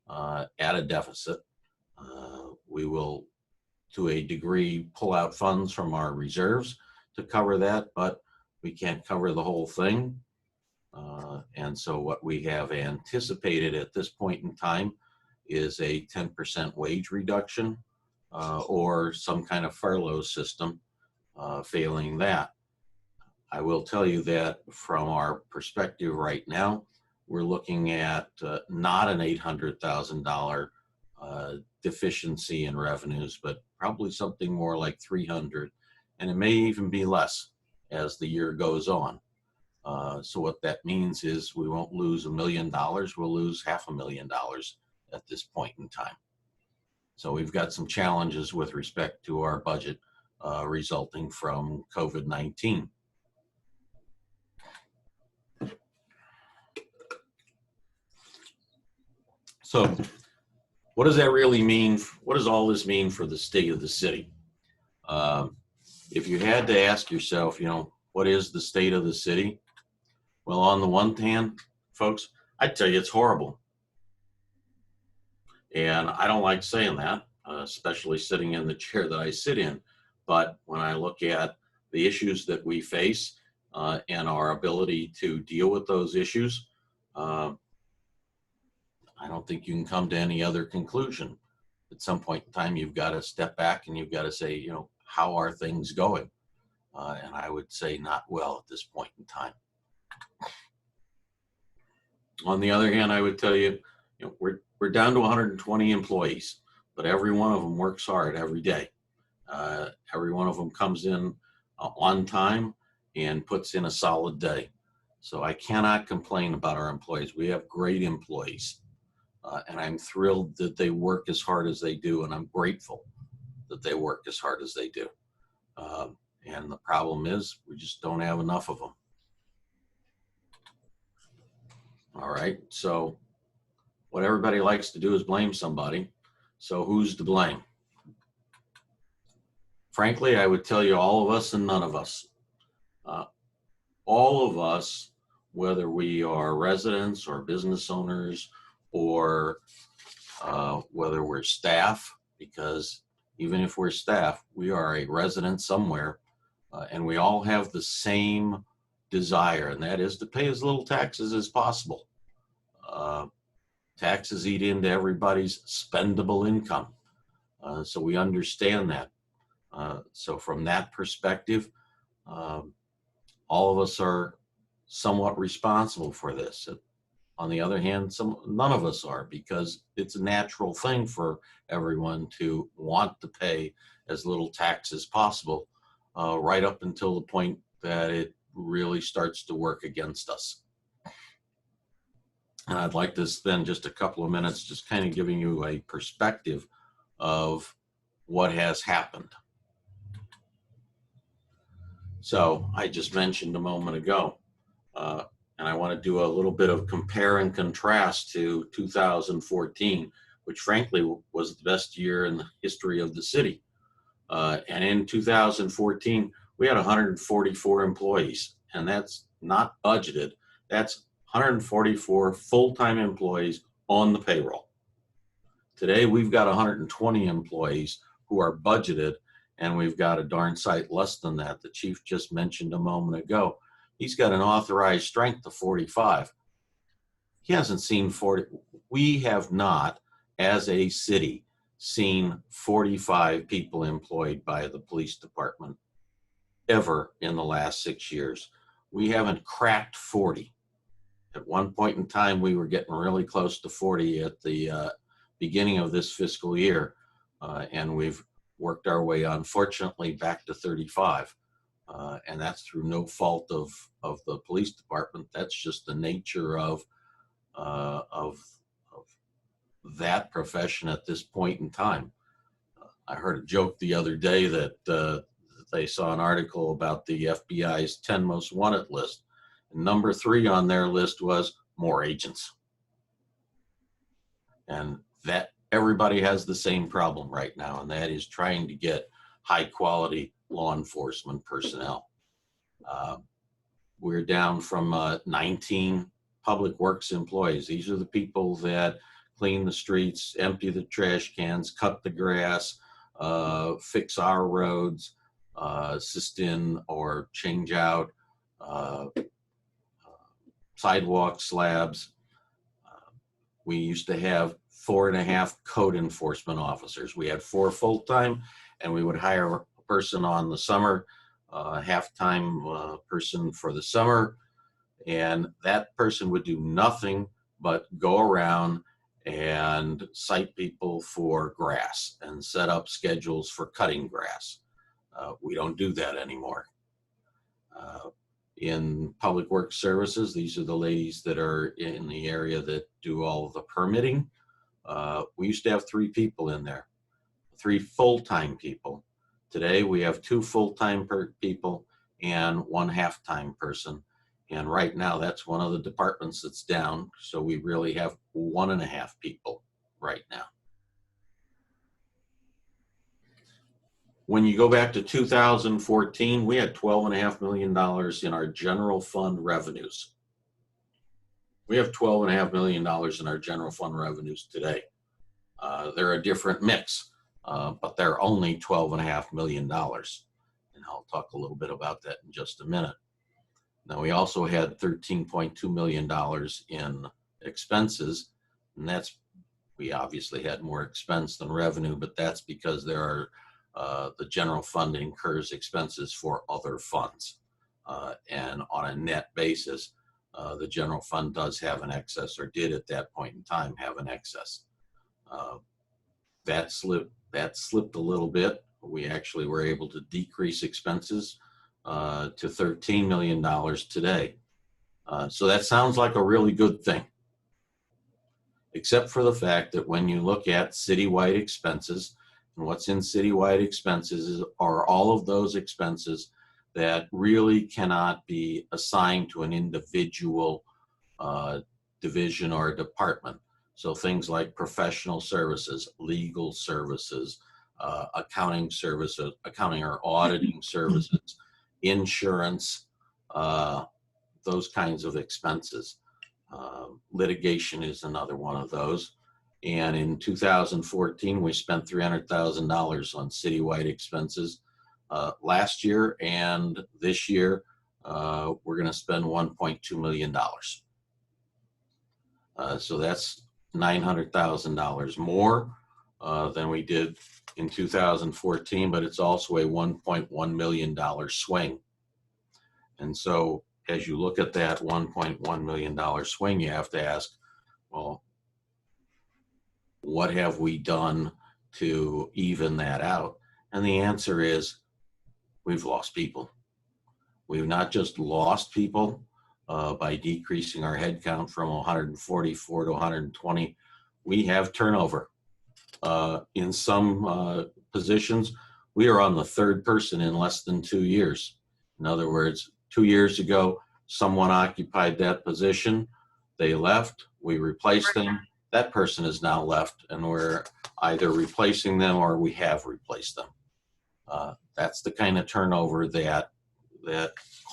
at a deficit. We will, to a degree, pull out funds from our reserves to cover that, but we can't cover the whole thing. And so what we have anticipated at this point in time is a 10% wage reduction or some kind of furlough system. Failing that, I will tell you that from our perspective right now, we're looking at not an $800,000 deficiency in revenues, but probably something more like 300, and it may even be less as the year goes on. So what that means is we won't lose $1 million, we'll lose $500,000 at this point in time. So we've got some challenges with respect to our budget resulting from COVID-19. So what does that really mean? What does all this mean for the state of the city? If you had to ask yourself, what is the state of the city? Well, on the one hand, folks, I'd tell you it's horrible. And I don't like saying that, especially sitting in the chair that I sit in. But when I look at the issues that we face and our ability to deal with those issues, I don't think you can come to any other conclusion at some point in time, you've got to step back and you've got to say, how are things going? And I would say not well at this point in time. On the other hand, I would tell you, we're down to 120 employees, but every one of them works hard every day. Every one of them comes in on time and puts in a solid day. So I cannot complain about our employees. We have great employees. And I'm thrilled that they work as hard as they do, and I'm grateful that they work as hard as they do. And the problem is we just don't have enough of them. All right, so what everybody likes to do is blame somebody. So who's to blame? Frankly, I would tell you all of us and none of us. All of us, whether we are residents or business owners or whether we're staff, because even if we're staff, we are a resident somewhere, and we all have the same desire, and that is to pay as little taxes as possible. Taxes eat into everybody's spendable income, so we understand that. So from that perspective, all of us are somewhat responsible for this. On the other hand, none of us are, because it's a natural thing for everyone to want to pay as little tax as possible, right up until the point that it really starts to work against us. And I'd like to spend just a couple of minutes just kind of giving you a perspective of what has happened. So I just mentioned a moment ago, and I want to do a little bit of compare and contrast to 2014, which frankly was the best year in the history of the city. And in 2014, we had 144 employees, and that's not budgeted. That's 144 full-time employees on the payroll. Today, we've got 120 employees who are budgeted, and we've got a darn sight less than that. The chief just mentioned a moment ago. He's got an authorized strength of 45. He hasn't seen 40. We have not, as a city, seen 45 people employed by the police department ever in the last 6 years. We haven't cracked 40. At one point in time, we were getting really close to 40 at the beginning of this fiscal year, and we've worked our way, unfortunately, back to 35. And that's through no fault of the police department. That's just the nature of that profession at this point in time. I heard a joke the other day that they saw an article about the FBI's 10 most wanted list. And number 3 on their list was more agents. And that everybody has the same problem right now, and that is trying to get high quality law enforcement personnel. We're down from 19 public works employees. These are the people that clean the streets, empty the trash cans, cut the grass, fix our roads, assist in or change out sidewalk slabs. We used to have 4.5 code enforcement officers. We had 4 full-time, and we would hire a person on the summer, half-time person for the summer, and that person would do nothing but go around and cite people for grass and set up schedules for cutting grass. We don't do that anymore. In public works services, these are the ladies that are in the area that do all of the permitting. We used to have 3 people in there, 3 full-time people. Today we have 2 full-time people and 1 half-time person. And right now that's one of the departments that's down. So we really have 1.5 people right now. When you go back to 2014, we had $12.5 million in our general fund revenues. We have $12.5 million in our general fund revenues today. They're a different mix, but they're only $12.5 million. And I'll talk a little bit about that in just a minute. Now, we also had $13.2 million in expenses, and that's we obviously had more expense than revenue, but that's because there are the general fund incurs expenses for other funds. And on a net basis, the general fund does have an excess, or did at that point in time have an excess. That slipped a little bit. We actually were able to decrease expenses to $13 million today. So that sounds like a really good thing, except for the fact that when you look at citywide expenses, and what's in citywide expenses are all of those expenses that really cannot be assigned to an individual division or department. So things like professional services, legal services, accounting services, accounting or auditing services, insurance, those kinds of expenses. Litigation is another one of those. And in 2014, we spent $300,000 on citywide expenses. Last year and this year, we're going to spend $1.2 million. So that's $900,000 more than we did in 2014, but it's also a $1.1 million swing. And so as you look at that $1.1 million swing, you have to ask, well, what have we done to even that out? And the answer is we've lost people. We've not just lost people by decreasing our headcount from 144 to 120. We have turnover. In some positions, we are on the third person in less than 2 years. In other words, 2 years ago, someone occupied that position. They left, we replaced them. That person is now left, and we're either replacing them or we have replaced them. That's the kind of turnover that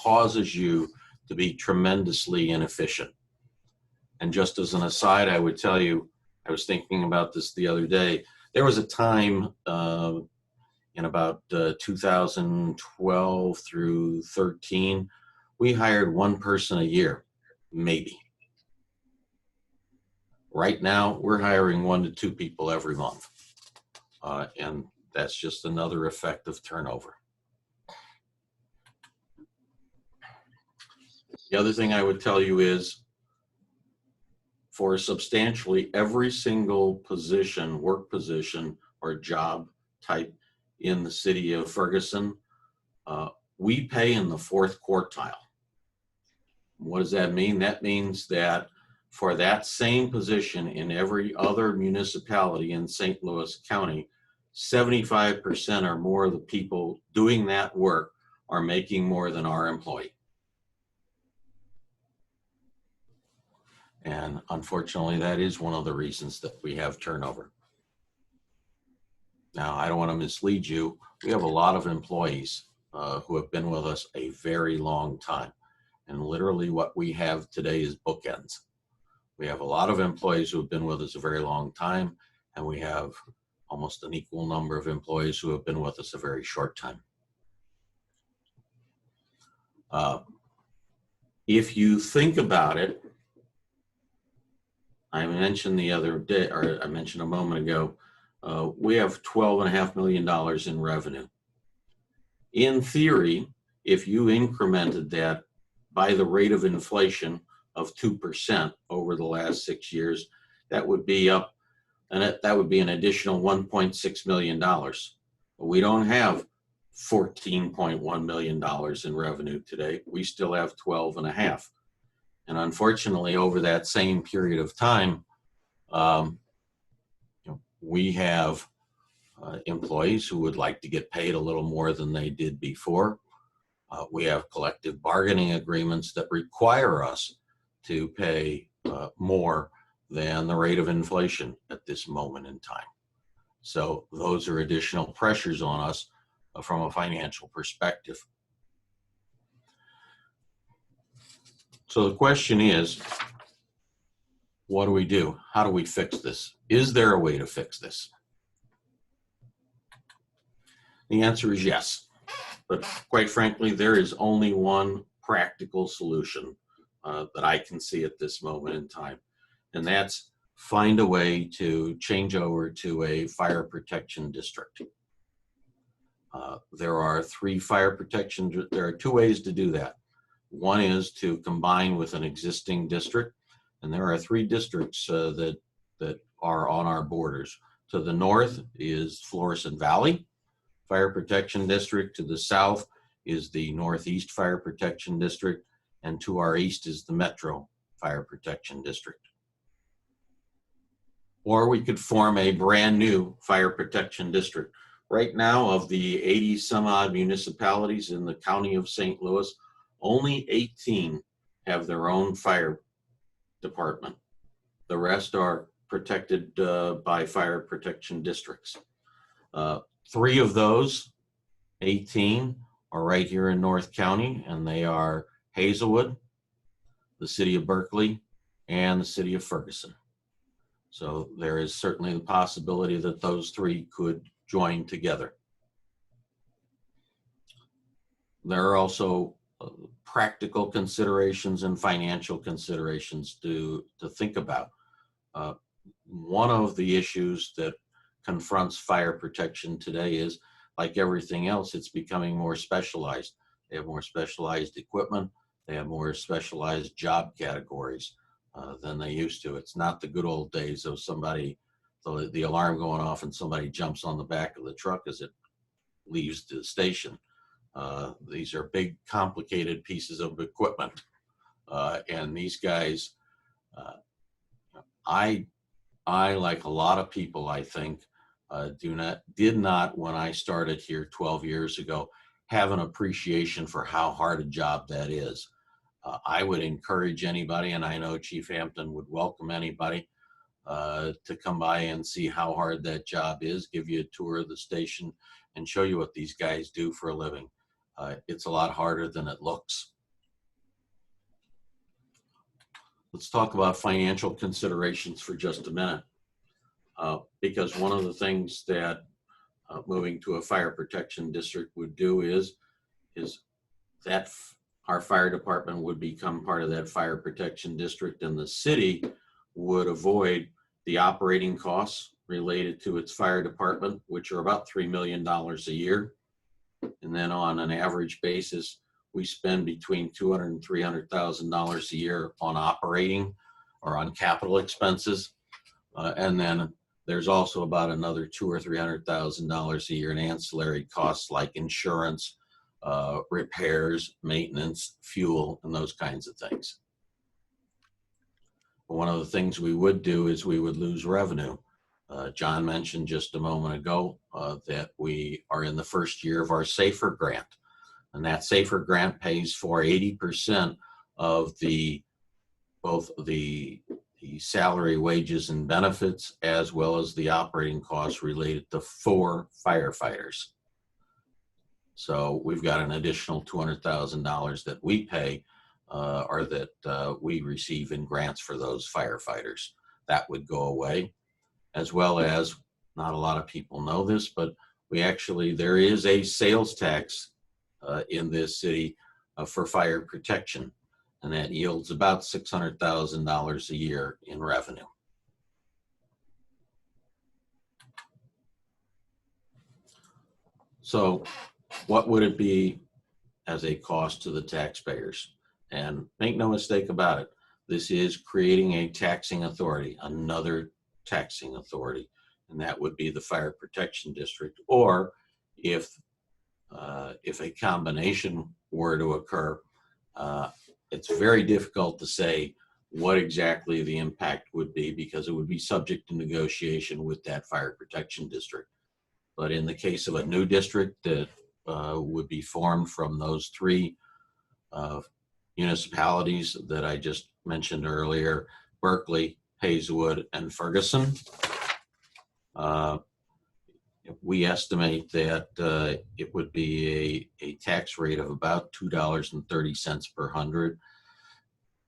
causes you to be tremendously inefficient. And just as an aside, I would tell you, I was thinking about this the other day. There was a time in about 2012 through 13, we hired one person a year, maybe. Right now, we're hiring 1 to 2 people every month. And that's just another effect of turnover. The other thing I would tell you is for substantially every single position, work position, or job type in the city of Ferguson, we pay in the 4th quartile. What does that mean? That means that for that same position in every other municipality in St. Louis County, 75% or more of the people doing that work are making more than our employee. And unfortunately, that is one of the reasons that we have turnover. Now, I don't want to mislead you. We have a lot of employees who have been with us a very long time. And literally what we have today is bookends. We have a lot of employees who have been with us a very long time, and we have almost an equal number of employees who have been with us a very short time. If you think about it, I mentioned the other day, or I mentioned a moment ago, we have $12.5 million in revenue. In theory, if you incremented that by the rate of inflation of 2% over the last 6 years, that would be up, and that would be an additional $1.6 million. But we don't have $14.1 million in revenue today. We still have 12.5. And unfortunately, over that same period of time, we have employees who would like to get paid a little more than they did before. We have collective bargaining agreements that require us to pay more than the rate of inflation at this moment in time. So those are additional pressures on us from a financial perspective. So the question is, what do we do? How do we fix this? Is there a way to fix this? The answer is yes. But quite frankly, there is only one practical solution that I can see at this moment in time. And that's find a way to change over to a fire protection district. There are there are two ways to do that. One is to combine with an existing district, and there are 3 districts that are on our borders. To the north is Florissant Valley Fire Protection District. To the south is the Northeast Fire Protection District, and to our east is the Metro Fire Protection District. Or we could form a brand new fire protection district. Right now, of the 80 some odd municipalities in the county of St. Louis, only 18 have their own fire department. The rest are protected by fire protection districts. 3 of those 18 are right here in North County, and they are Hazelwood, the city of Berkeley, and the city of Ferguson. So there is certainly the possibility that those 3 could join together. There are also practical considerations and financial considerations to think about. One of the issues that confronts fire protection today is, like everything else, it's becoming more specialized. They have more specialized equipment. They have more specialized job categories than they used to. It's not the good old days of the alarm going off and somebody jumps on the back of the truck as it leaves the station. These are big, complicated pieces of equipment. And these guys, I, like a lot of people, I think, did not, when I started here 12 years ago, have an appreciation for how hard a job that is. I would encourage anybody, and I know Chief Hampton would welcome anybody, to come by and see how hard that job is, give you a tour of the station, and show you what these guys do for a living. It's a lot harder than it looks. Let's talk about financial considerations for just a minute. Because one of the things that moving to a fire protection district would do is that our fire department would become part of that fire protection district, and the city would avoid the operating costs related to its fire department, which are about $3 million a year. And then on an average basis, we spend between $200,000 and $300,000 a year on operating or on capital expenses. And then there's also about another $200,000 or $300,000 a year in ancillary costs like insurance, repairs, maintenance, fuel, and those kinds of things. One of the things we would do is we would lose revenue. John mentioned just a moment ago that we are in the first year of our SAFER grant. And that SAFER grant pays for 80% of both the salary, wages, and benefits, as well as the operating costs related to 4 firefighters. So we've got an additional $200,000 that we pay or that we receive in grants for those firefighters. That would go away, as well as, not a lot of people know this, but there is a sales tax in this city for fire protection, and that yields about $600,000 a year in revenue. So what would it be as a cost to the taxpayers? And make no mistake about it, this is creating a taxing authority, another taxing authority, and that would be the fire protection district. Or if a combination were to occur, it's very difficult to say what exactly the impact would be, because it would be subject to negotiation with that fire protection district. But in the case of a new district that would be formed from those 3 municipalities that I just mentioned earlier, Berkeley, Hazelwood, and Ferguson, we estimate that it would be a tax rate of about $2.30 per hundred,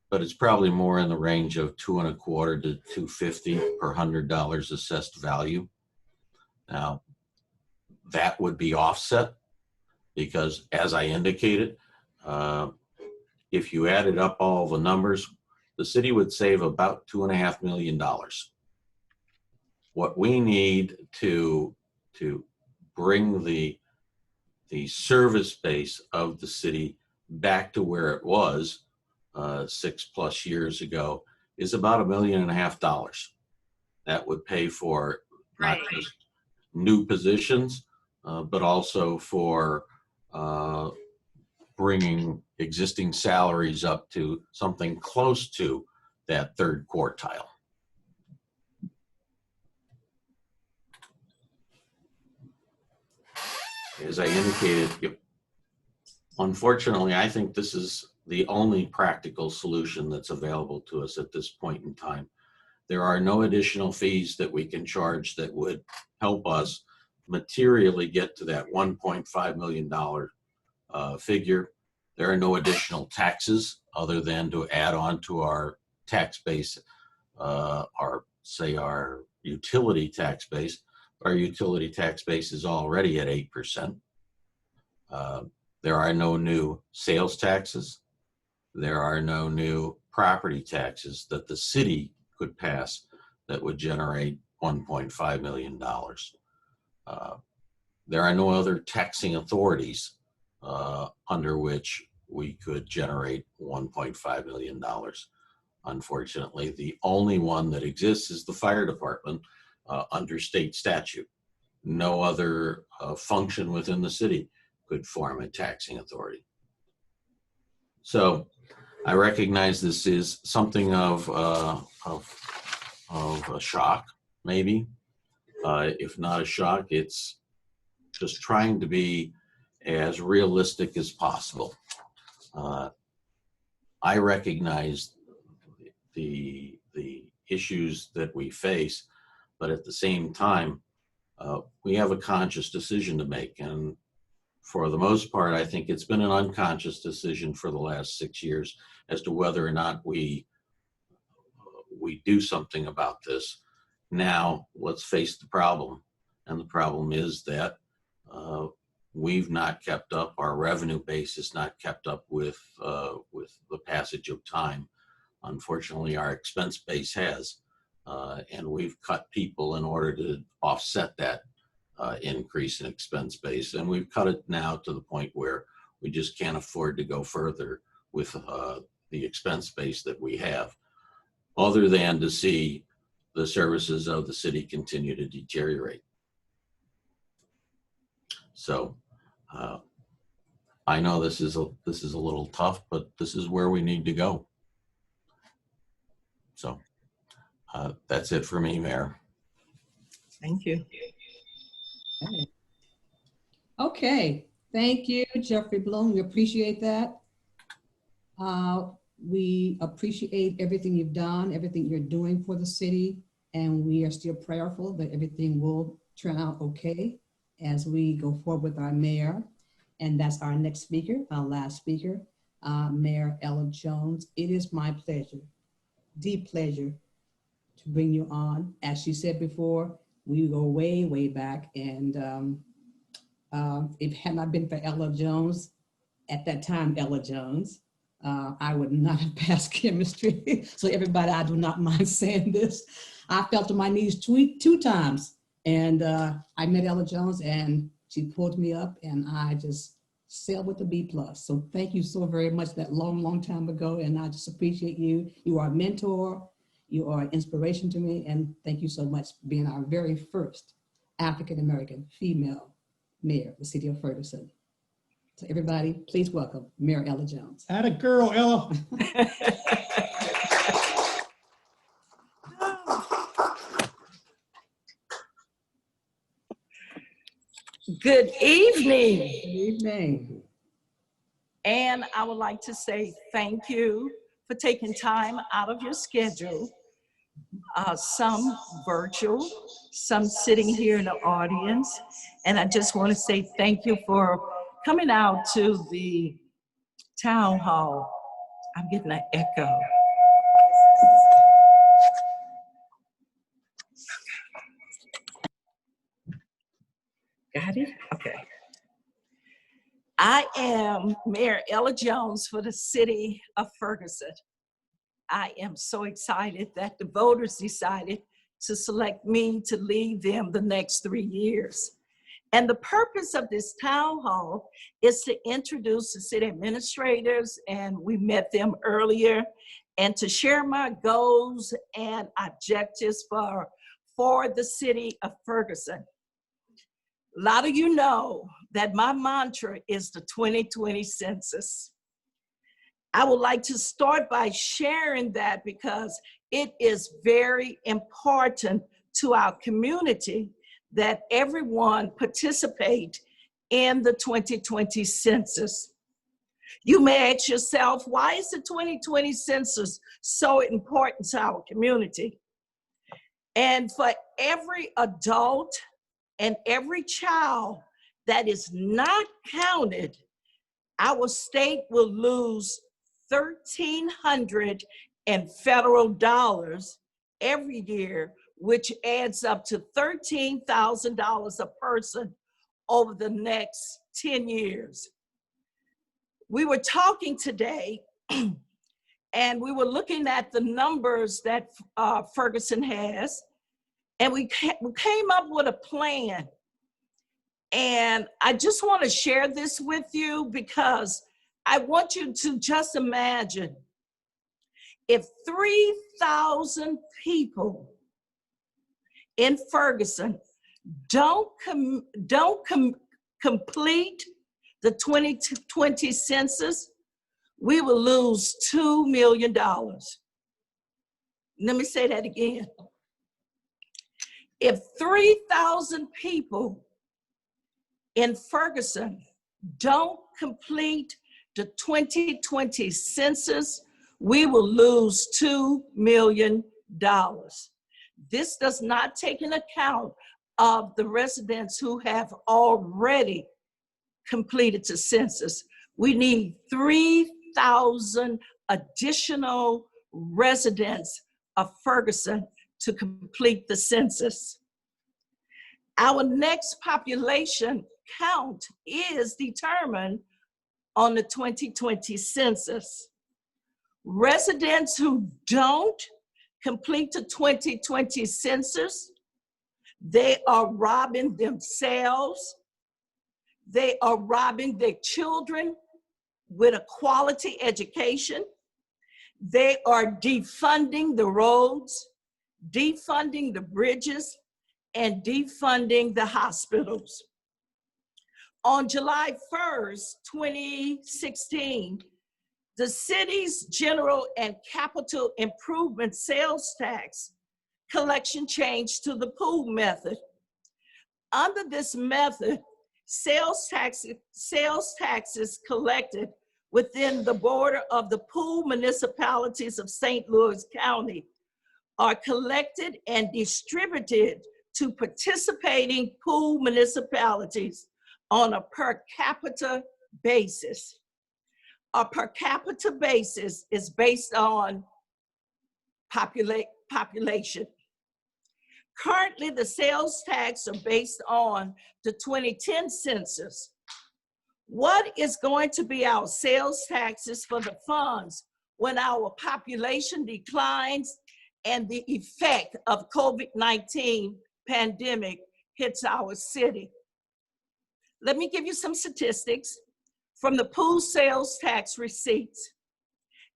but it's probably more in the range of $2.25 to $2.50 per $100 assessed value. Now, that would be offset because, as I indicated, if you added up all the numbers, the city would save about $2.5 million What we need to bring the service base of the city back to where it was 6+ years ago is about $1.5 million. That would pay for not Right. just new positions, but also for bringing existing salaries up to something close to that third quartile. As I indicated, unfortunately, I think this is the only practical solution that's available to us at this point in time. There are no additional fees that we can charge that would help us materially get to that $1.5 million figure. There are no additional taxes other than to add on to our tax base, our utility tax base. Our utility tax base is already at 8%. There are no new sales taxes. There are no new property taxes that the city could pass that would generate $1.5 million. There are no other taxing authorities under which we could generate $1.5 million. Unfortunately, the only one that exists is the fire department under state statute. No other function within the city could form a taxing authority. So I recognize this is something of a shock, maybe. If not a shock, it's just trying to be as realistic as possible. I recognize the issues that we face, but at the same time, we have a conscious decision to make. And for the most part, I think it's been an unconscious decision for the last 6 years as to whether or not we do something about this. Now, let's face the problem. And the problem is that we've not kept up, our revenue base has not kept up with the passage of time. Unfortunately, our expense base has, and we've cut people in order to offset that increase in expense base. And we've cut it now to the point where we just can't afford to go further with the expense base that we have, other than to see the services of the city continue to deteriorate. So I know this is a little tough, but this is where we need to go. So that's it for me, Mayor. Thank you. Okay, thank you, Jeffrey Bloom. We appreciate that. We appreciate everything you've done, everything you're doing for the city, and we are still prayerful that everything will turn out okay as we go forward with our mayor. And that's our next speaker, our last speaker, Mayor Ella Jones. It is my pleasure, deep pleasure, to bring you on. As she said before, we go way, way back, and if it had not been for Ella Jones, at that time, Ella Jones, I would not have passed chemistry. So everybody, I do not mind saying this. I fell to my knees two times, and I met Ella Jones, and she pulled me up, and I just sailed with a B+. So thank you so very much, that long, long time ago, and I just appreciate you. You are a mentor, you are an inspiration to me, and thank you so much for being our very first African-American female mayor of the city of Ferguson. So everybody, please welcome Mayor Ella Jones. Atta girl, Ella. Good evening. Good evening. And I would like to say thank you for taking time out of your schedule, some virtual, some sitting here in the audience. And I just want to say thank you for coming out to the town hall. I'm getting an echo. Got it? Okay. I am Mayor Ella Jones for the city of Ferguson. I am so excited that the voters decided to select me to lead them the next 3 years. And the purpose of this town hall is to introduce the city administrators, and we met them earlier, and to share my goals and objectives for the city of Ferguson. A lot of you know that my mantra is the 2020 census. I would like to start by sharing that because it is very important to our community that everyone participate in the 2020 census. You may ask yourself, why is the 2020 census so important to our community? And for every adult and every child that is not counted, our state will lose $1,300 in federal dollars every year, which adds up to $13,000 a person over the next 10 years. We were talking today and we were looking at the numbers that Ferguson has, and we came up with a plan. And I just want to share this with you because I want you to just imagine if 3,000 people in Ferguson don't complete the 2020 census, we will lose $2 million. Let me say that again. If 3,000 people in Ferguson don't complete the 2020 census, we will lose $2 million. This does not take into account of the residents who have already completed the census. We need 3,000 additional residents of Ferguson to complete the census. Our next population count is determined on the 2020 census. Residents who don't complete the 2020 census, they are robbing themselves, they are robbing their children with a quality education, they are defunding the roads, defunding the bridges, and defunding the hospitals. On July 1st, 2016, the city's general and capital improvement sales tax collection changed to the pool method. Under this method, sales taxes collected within the border of the pool municipalities of St. Louis County are collected and distributed to participating pool municipalities on a per capita basis. A per capita basis is based on population. Currently, the sales tax are based on the 2010 census. What is going to be our sales taxes for the funds when our population declines and the effect of COVID-19 pandemic hits our city? Let me give you some statistics from the pool sales tax receipts.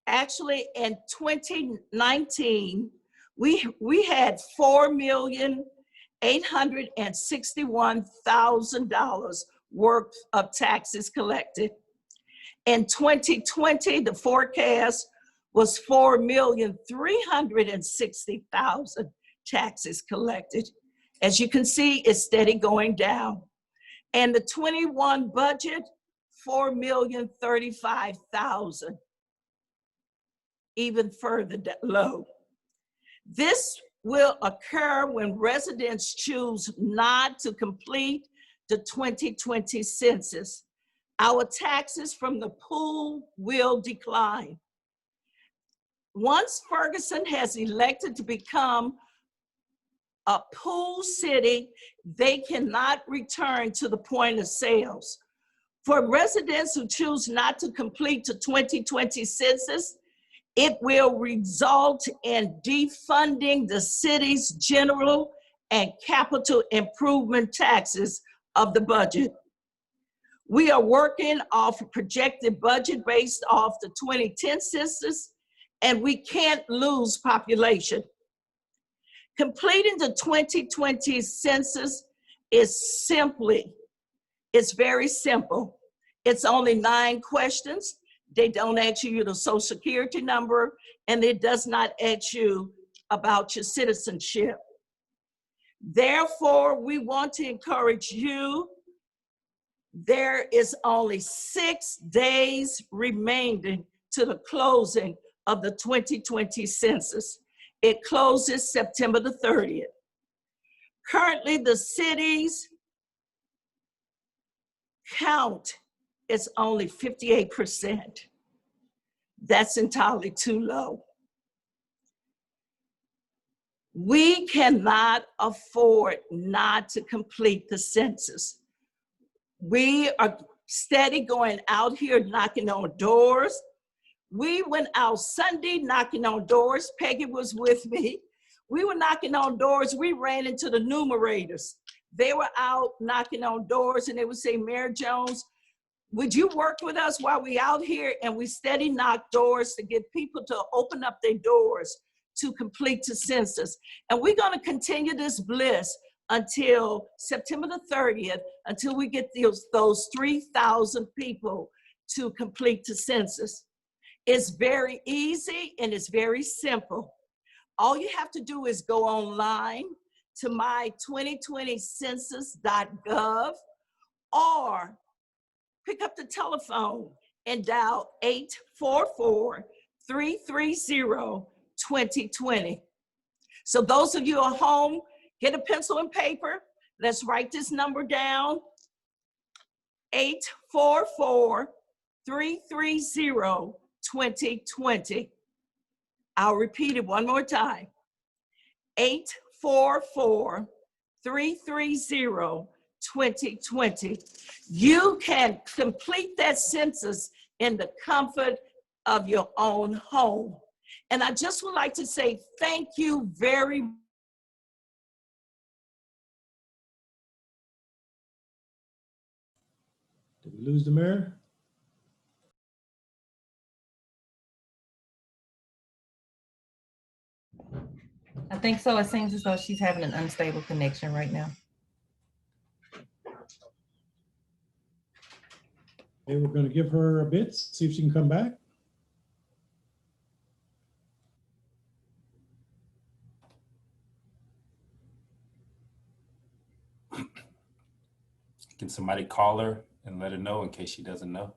Actually, in 2019, we had $4,861,000 worth of taxes collected. In 2020, the forecast was $4,360,000 taxes collected. As you can see, it's steady going down. And the 21 budget, $4,035,000, even further low. This will occur when residents choose not to complete the 2020 census. Our taxes from the pool will decline. Once Ferguson has elected to become a pool city, they cannot return to the point of sales. For residents who choose not to complete the 2020 census, It will result in defunding the city's general and capital improvement taxes of the budget. We are working off a projected budget based off the 2010 census, and we can't lose population. Completing the 2020 census is it's very simple. It's only 9 questions. They don't ask you the social security number, and it does not ask you about your citizenship. Therefore, we want to encourage you. There is only 6 days remaining to the closing of the 2020 census. It closes September the 30th. Currently, the city's count is only 58%. That's entirely too low. We cannot afford not to complete the census. We are steady going out here knocking on doors. We went out Sunday knocking on doors. Peggy was with me. We were knocking on doors. We ran into the numerators. They were out knocking on doors, and they would say, Mayor Jones, would you work with us while we out here? And we steady knock doors to get people to open up their doors to complete the census. And we're gonna continue this bliss until September the 30th, until we get those 3,000 people to complete the census. It's very easy and it's very simple. All you have to do is go online to my2020census.gov or pick up the telephone and dial 844-330-2020. So those of you at home, get a pencil and paper. Let's write this number down. 844-330-2020. I'll repeat it one more time. 844-330-2020. You can complete that census in the comfort of your own home. And I just would like to say thank you very much. Did we lose the mayor? I think so. It seems as though she's having an unstable connection right now. Okay, we're going to give her a bit, see if she can come back. Can somebody call her and let her know in case she doesn't know?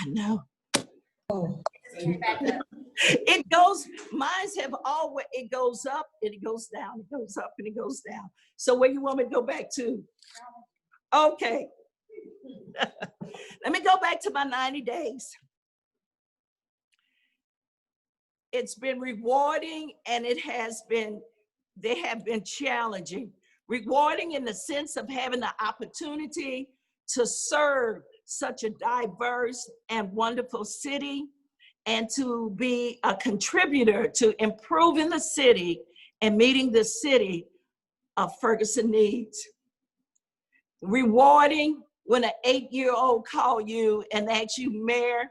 I know. Oh, It goes, mine's have always, it goes up and it goes down, it goes up and it goes down. So where you want me to go back to? Okay. Let me go back to my 90 days. It's been rewarding and they have been challenging. Rewarding in the sense of having the opportunity to serve such a diverse and wonderful city and to be a contributor to improving the city and meeting the city of Ferguson needs. Rewarding when an 8-year-old call you and asks you, Mayor,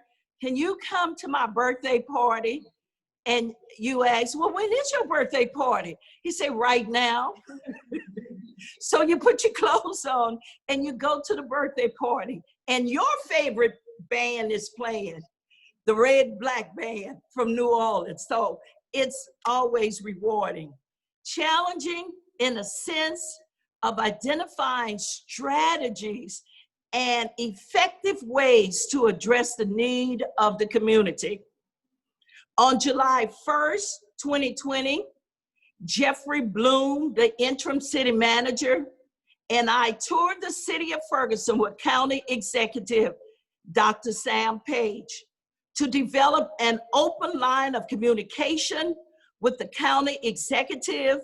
can you come to my birthday party? And you ask, well, when is your birthday party? He said, right now. So you put your clothes on and you go to the birthday party and your favorite band is playing, the Red Black Band from New Orleans. So it's always rewarding. Challenging in a sense of identifying strategies and effective ways to address the need of the community. On July 1st, 2020, Jeffrey Bloom, the interim city manager, and I toured the city of Ferguson with County Executive Dr. Sam Page to develop an open line of communication with the county executive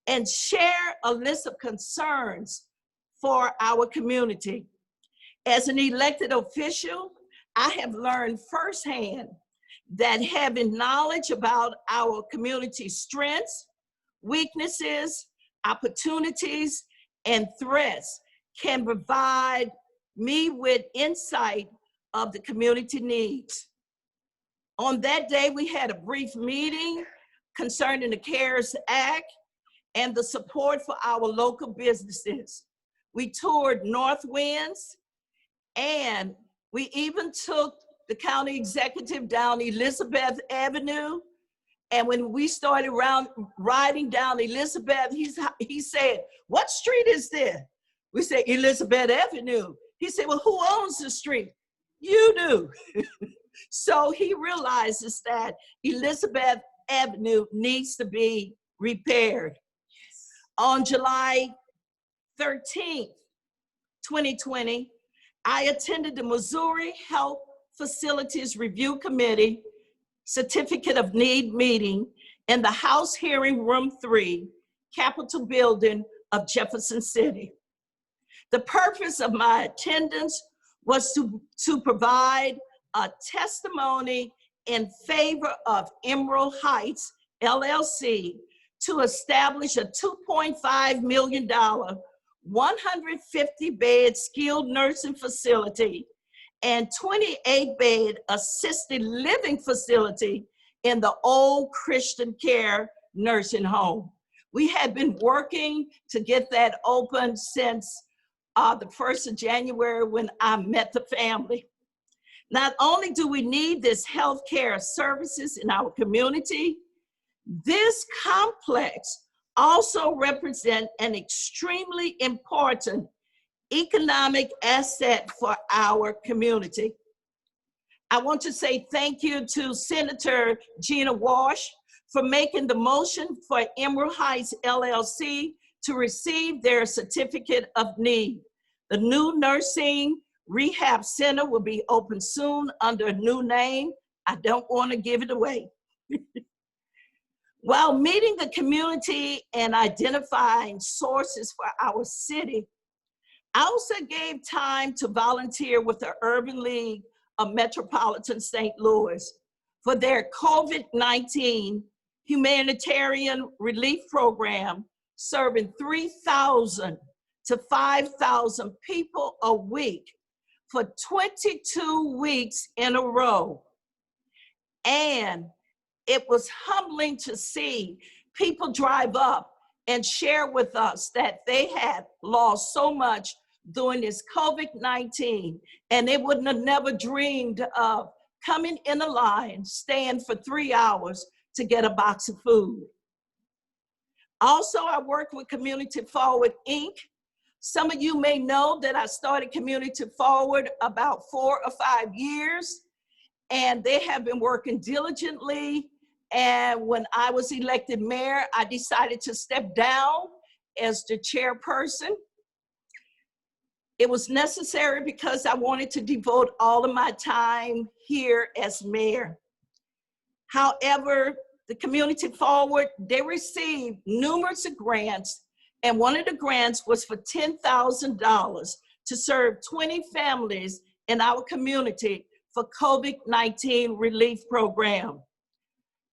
and share a list of concerns for our community. As an elected official, I have learned firsthand that having knowledge about our community's strengths, weaknesses, opportunities, and threats can provide me with insight of the community needs. On that day, we had a brief meeting concerning the CARES Act and the support for our local businesses. We toured North Winds, and we even took the county executive down Elizabeth Avenue. And when we started riding down Elizabeth, he said, "What street is this?" We said, "Elizabeth Avenue." He said, "Well, who owns the street?" "You do." So he realizes that Elizabeth Avenue needs to be repaired. On July 13th, 2020, I attended the Missouri Health Facilities Review Committee Certificate of Need meeting in the House Hearing Room 3, Capitol Building of Jefferson City. The purpose of my attendance was to provide a testimony in favor of Emerald Heights LLC to establish a $2.5 million, 150-bed skilled nursing facility and 28-bed assisted living facility in the Old Christian Care nursing home. We had been working to get that open since the 1st of January when I met the family. Not only do we need this healthcare services in our community, this complex also represents an extremely important economic asset for our community. I want to say thank you to Senator Gina Walsh for making the motion for Emerald Heights LLC to receive their certificate of need. The new nursing rehab center will be open soon under a new name. I don't want to give it away. While meeting the community and identifying sources for our city, I also gave time to volunteer with the Urban League of Metropolitan St. Louis for their COVID-19 humanitarian relief program, serving 3,000 to 5,000 people a week for 22 weeks in a row. And it was humbling to see people drive up and share with us that they had lost so much during this COVID-19, and they wouldn't have never dreamed of coming in a line, staying for 3 hours to get a box of food. Also, I worked with Community Forward, Inc. Some of you may know that I started Community Forward about 4 or 5 years, and they have been working diligently. And when I was elected mayor, I decided to step down as the chairperson. It was necessary because I wanted to devote all of my time here as mayor. However, the Community Forward, they received numerous grants, and one of the grants was for $10,000 to serve 20 families in our community for COVID-19 relief program.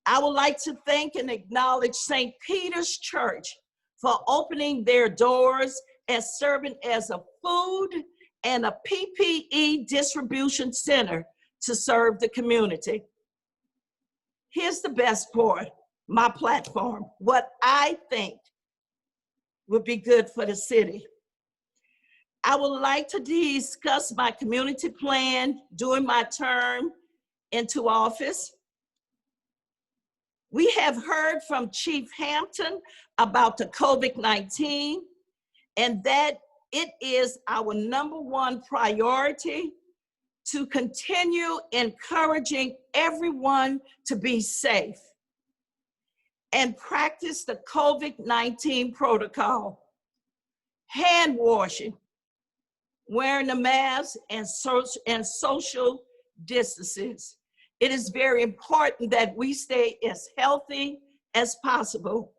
I would like to thank and acknowledge St. Peter's Church for opening their doors and serving as a food and a PPE distribution center to serve the community. Here's the best part, my platform, what I think would be good for the city. I would like to discuss my community plan during my term into office. We have heard from Chief Hampton about the COVID-19 and that it is our #1 priority to continue encouraging everyone to be safe and practice the COVID-19 protocol. hand washing, wearing the mask, and social distances. It is very important that we stay as healthy as possible.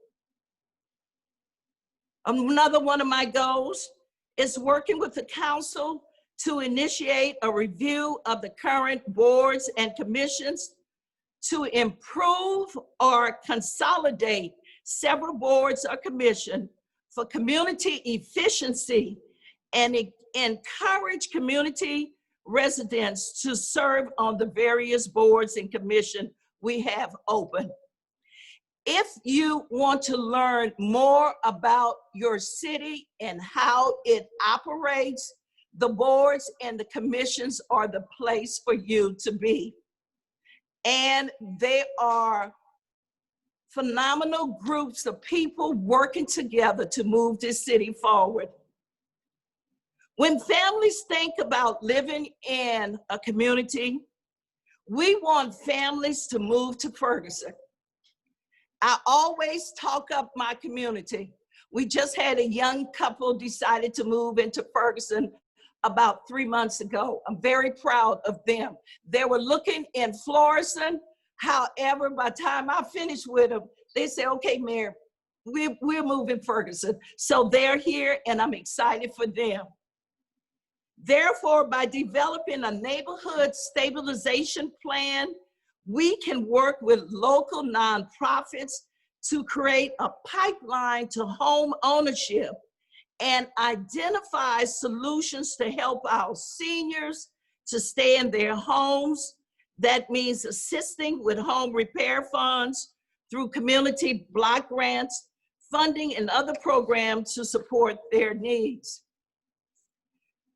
Another one of my goals is working with the council to initiate a review of the current boards and commissions to improve or consolidate several boards or commissions for community efficiency and encourage community residents to serve on the various boards and commissions we have open. If you want to learn more about your city and how it operates, the boards and the commissions are the place for you to be. And they are phenomenal groups of people working together to move this city forward. When families think about living in a community, we want families to move to Ferguson. I always talk up my community. We just had a young couple decided to move into Ferguson about 3 months ago. I'm very proud of them. They were looking in Florissant. However, by the time I finished with them, they said, okay, Mayor, we're moving Ferguson. So they're here and I'm excited for them. Therefore, by developing a neighborhood stabilization plan, we can work with local nonprofits to create a pipeline to home ownership and identify solutions to help our seniors to stay in their homes. That means assisting with home repair funds through community block grants, funding and other programs to support their needs.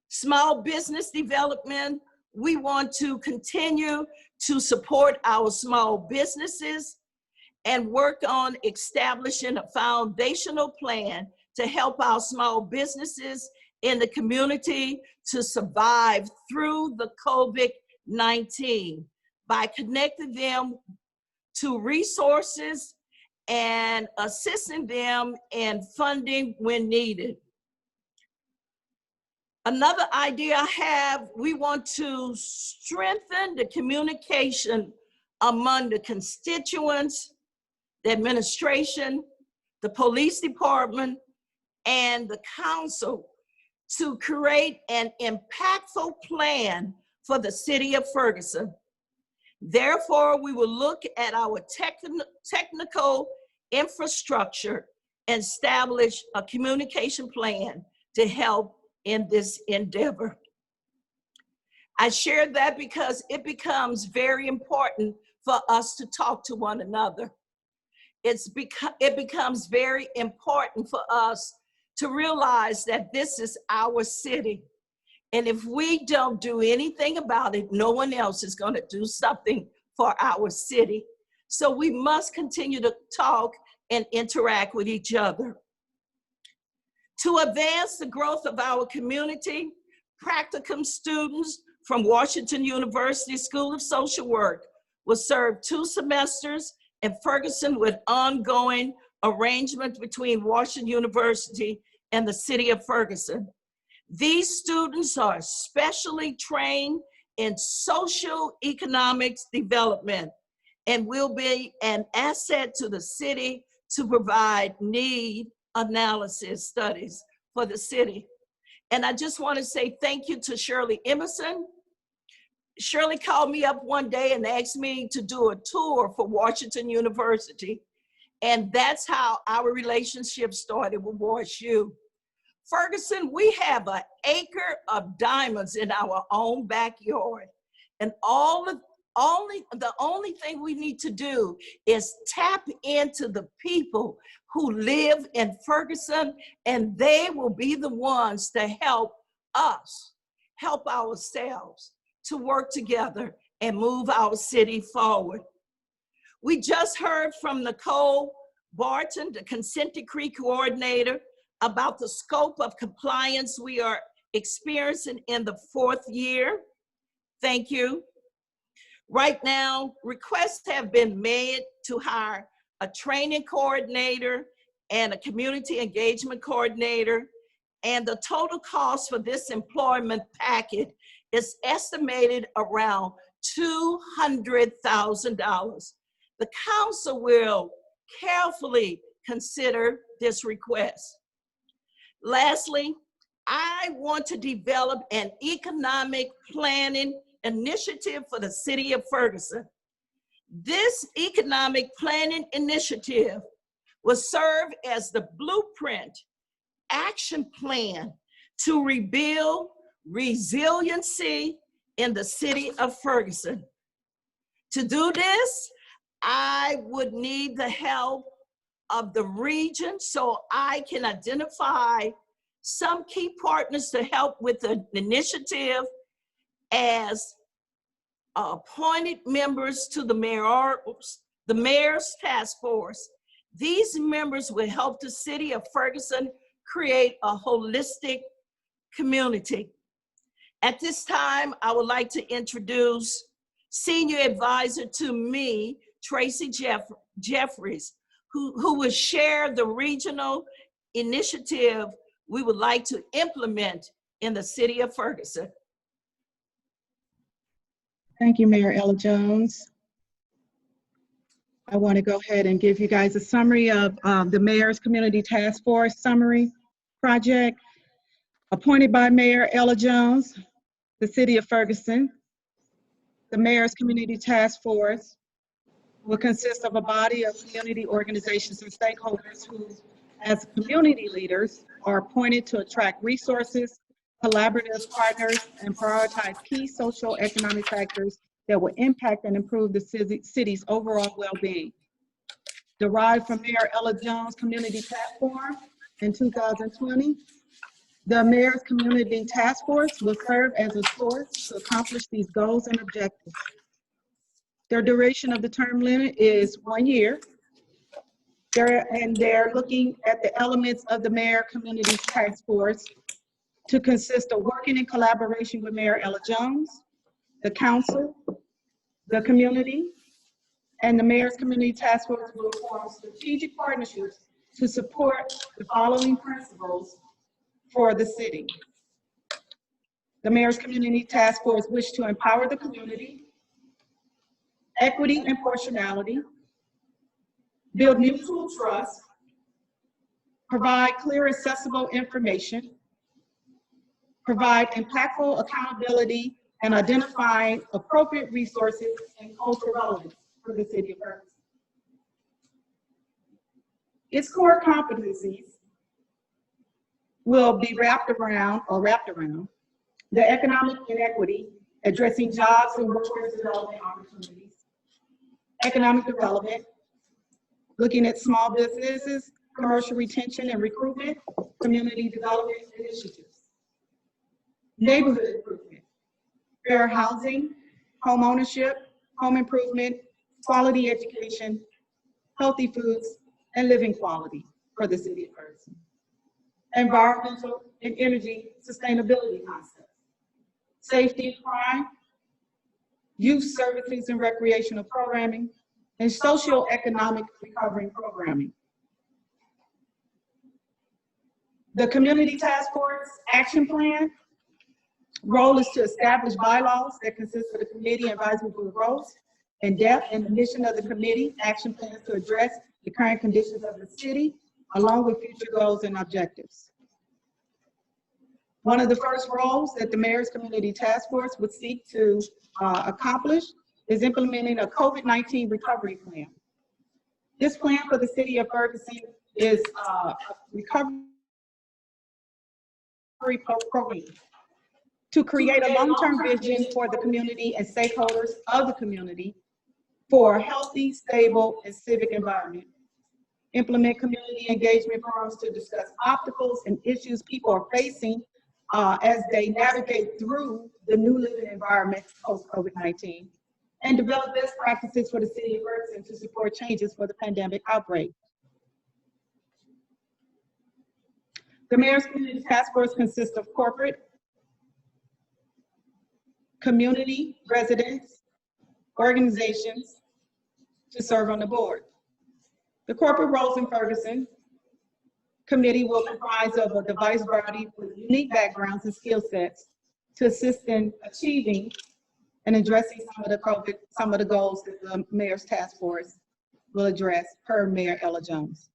Small business development, we want to continue to support our small businesses and work on establishing a foundational plan to help our small businesses in the community to survive through the COVID-19 by connecting them to resources and assisting them in funding when needed. Another idea I have, we want to strengthen the communication among the constituents, the administration, the police department, and the council to create an impactful plan for the city of Ferguson. Therefore, we will look at our technical infrastructure and establish a communication plan to help in this endeavor. I share that because it becomes very important for us to talk to one another. It becomes very important for us to realize that this is our city. And if we don't do anything about it, no one else is going to do something for our city. So we must continue to talk and interact with each other. To advance the growth of our community, practicum students from Washington University School of Social Work will serve 2 semesters in Ferguson with ongoing arrangements between Washington University and the city of Ferguson. These students are specially trained in social economics development and will be an asset to the city to provide need analysis studies for the city. And I just want to say thank you to Shirley Emerson. Shirley called me up one day and asked me to do a tour for Washington University. And that's how our relationship started with WashU. Ferguson, we have an acre of diamonds in our own backyard. And the only thing we need to do is tap into the people who live in Ferguson, and they will be the ones to help us, help ourselves to work together and move our city forward. We just heard from Nicole Barton, the consent decree coordinator, about the scope of compliance we are experiencing in the 4th year. Thank you. Right now, requests have been made to hire a training coordinator and a community engagement coordinator And the total cost for this employment packet is estimated around $200,000. The council will carefully consider this request. Lastly, I want to develop an economic planning initiative for the city of Ferguson. This economic planning initiative will serve as the blueprint action plan to rebuild resiliency in the city of Ferguson. To do this, I would need the help of the region so I can identify some key partners to help with the initiative as appointed members to the mayor's task force. These members will help the city of Ferguson create a holistic community. At this time, I would like to introduce Senior Advisor to me, Tracy Jeffries, who will share the regional initiative we would like to implement in the city of Ferguson. Thank you, Mayor Ella Jones. I want to go ahead and give you guys a summary of the Mayor's Community Task Force Summary Project. Appointed by Mayor Ella Jones, the City of Ferguson. The Mayor's Community Task Force will consist of a body of community organizations and stakeholders who, as community leaders, are appointed to attract resources, collaborative partners, and prioritize key social economic factors that will impact and improve the city's overall well-being. Derived from Mayor Ella Jones' community platform in 2020, the Mayor's Community Task Force will serve as a source to accomplish these goals and objectives. Their duration of the term limit is 1 year. They're looking at the elements of the Mayor Community Task Force to consist of working in collaboration with Mayor Ella Jones, the council, the community, and the Mayor's Community Task Force will form strategic partnerships to support the following principles for the city. The Mayor's Community Task Force wish to empower the community, equity and proportionality, build mutual trust, provide clear, accessible information, provide impactful accountability, and identify appropriate resources and cultural relevance for the city of Ferguson. Its core competencies will be wrapped around the economic inequity, addressing jobs and workforce development opportunities, economic development, looking at small businesses, commercial retention and recruitment, community development initiatives, neighborhood improvement, fair housing, home ownership, home improvement, quality education, healthy foods, and living quality for the city of Ferguson. Environmental and energy sustainability concepts, safety and crime, youth services and recreational programming, and socio-economic recovery programming. The Community Task Force Action Plan role is to establish bylaws that consist of the committee advisory board roles and depth and the mission of the committee, action plans to address the current conditions of the city, along with future goals and objectives. One of the first roles that the Mayor's Community Task Force would seek to accomplish is implementing a COVID-19 recovery plan. This plan for the city of Ferguson is a recovery program to create a long-term vision for the community and stakeholders of the community for a healthy, stable, and civic environment. Implement community engagement programs to discuss obstacles and issues people are facing as they navigate through the new living environment post-COVID-19, and develop best practices for the city of Ferguson to support changes for the pandemic outbreak. The Mayor's Community Task Force consists of corporate, community, residents, organizations to serve on the board. The corporate roles in Ferguson committee will comprise of a diverse body with unique backgrounds and skill sets to assist in achieving and addressing some of the goals that the Mayor's Task Force will address per Mayor Ella Jones.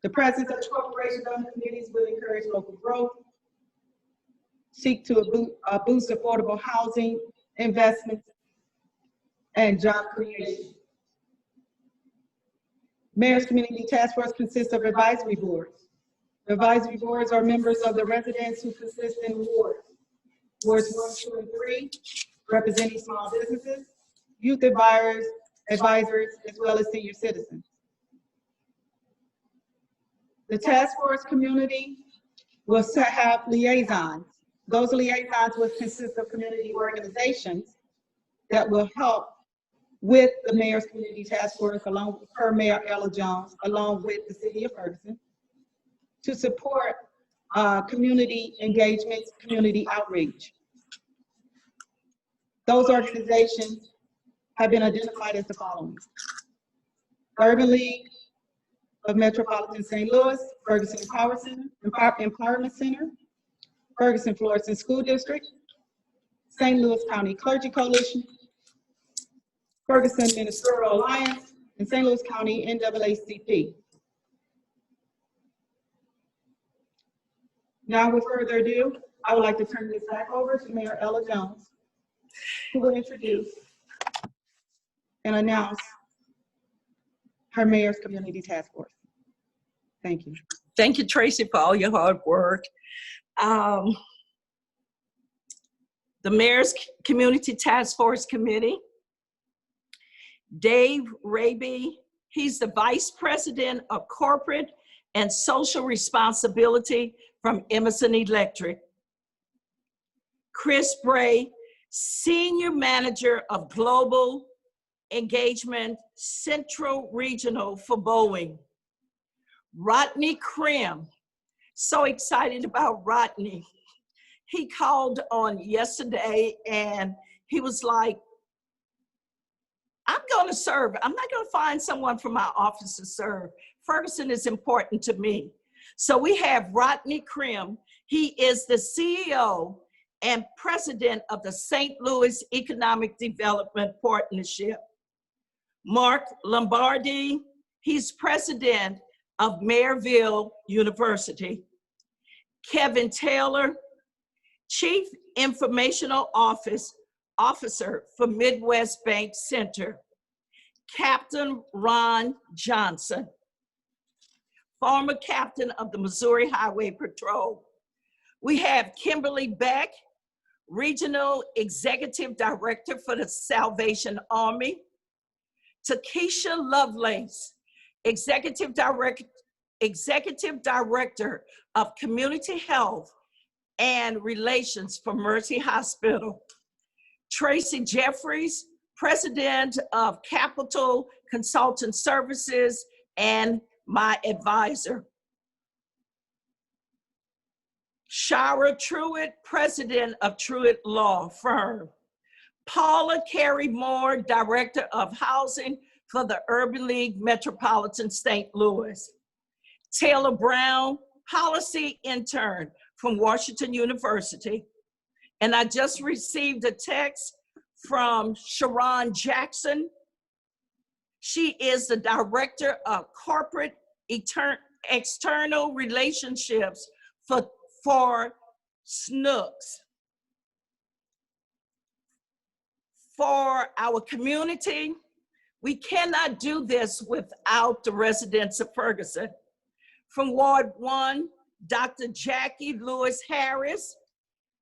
The presence of corporations on the committees will encourage local growth, seek to boost affordable housing, investments, and job creation. Mayor's Community Task Force consists of advisory boards. The advisory boards are members of the residents who consist in wards. Wards 1, 2, and 3, representing small businesses, youth advisors, as well as senior citizens. The task force community will have liaisons. Those liaisons will consist of community organizations that will help with the Mayor's Community Task Force, along with her Mayor Ella Jones, along with the City of Ferguson, to support community engagements, community outreach. Those organizations have been identified as the following: Urban League of Metropolitan St. Louis, Ferguson Empowerment Center, Ferguson Florissant School District, St. Louis County Clergy Coalition, Ferguson Ministerial Alliance, and St. Louis County NAACP. Now, with further ado, I would like to turn this back over to Mayor Ella Jones, who will introduce and announce her Mayor's Community Task Force. Thank you. Thank you, Tracy, for all your hard work. The Mayor's Community Task Force Committee, Dave Raby, he's the Vice President of Corporate and Social Responsibility from Emerson Electric. Chris Bray, Senior Manager of Global Engagement, Central Regional for Boeing. Rodney Krim, so excited about Rodney. He called on yesterday and he was like, I'm going to serve. I'm not going to find someone from my office to serve. Ferguson is important to me. So we have Rodney Krim. He is the CEO and president of the St. Louis Economic Development Partnership. Mark Lombardi, he's president of Mayerville University. Kevin Taylor, Chief Informational Officer for Midwest Bank Center. Captain Ron Johnson, former captain of the Missouri Highway Patrol. We have Kimberly Beck, Regional Executive Director for the Salvation Army. Takesha Lovelace, Executive Director of Community Health and Relations for Mercy Hospital. Tracy Jeffries, President of Capital Consultant Services and my advisor. Shara Truitt, President of Truitt Law Firm. Paula Carey Moore, Director of Housing for the Urban League Metropolitan St. Louis. Taylor Brown, Policy Intern from Washington University. And I just received a text from Sharon Jackson. She is the Director of Corporate External Relationships for Snooks. For our community, we cannot do this without the residents of Ferguson. From Ward 1, Dr. Jackie Lewis Harris.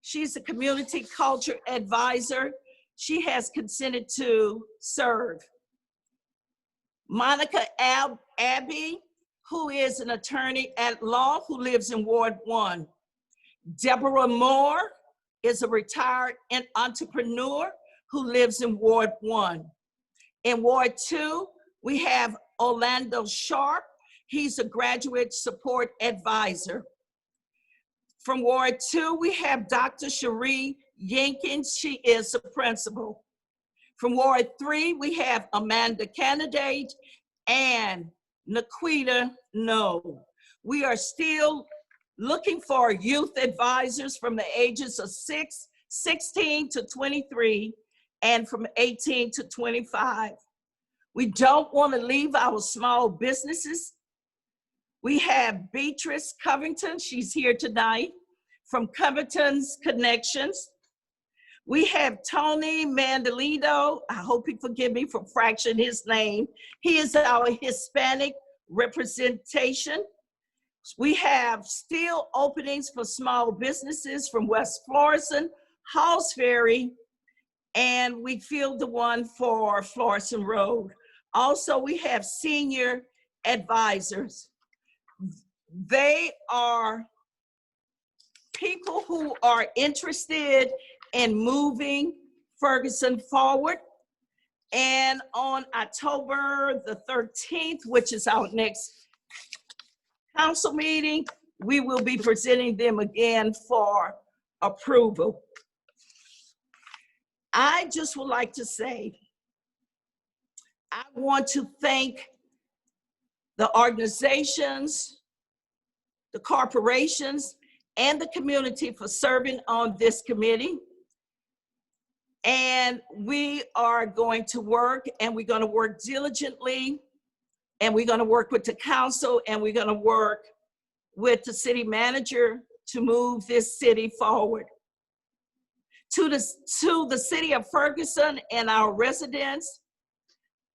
She's a community culture advisor. She has consented to serve. Monica Abbey, who is an attorney at law who lives in Ward 1. Deborah Moore is a retired entrepreneur who lives in Ward 1. In Ward 2, we have Orlando Sharp. He's a graduate support advisor. From Ward 2, we have Dr. Cherie Jenkins. She is a principal. From Ward 3, we have Amanda Candidate and Naquita No. We are still looking for youth advisors from the ages of 16 to 23 and from 18 to 25. We don't want to leave our small businesses. We have Beatrice Covington, she's here tonight, from Covington's Connections. We have Tony Mandolino, I hope you forgive me for fracturing his name. He is our Hispanic representation. We have still openings for small businesses from West Florissant, Halls Ferry, and we filled the one for Florissant Road. Also, we have senior advisors. They are people who are interested in moving Ferguson forward. And on October the 13th, which is our next council meeting, we will be presenting them again for approval. I just would like to say, I want to thank the organizations, the corporations, and the community for serving on this committee. And we are going to work, and we're going to work diligently, and we're going to work with the council, and we're going to work with the city manager to move this city forward. To the city of Ferguson and our residents,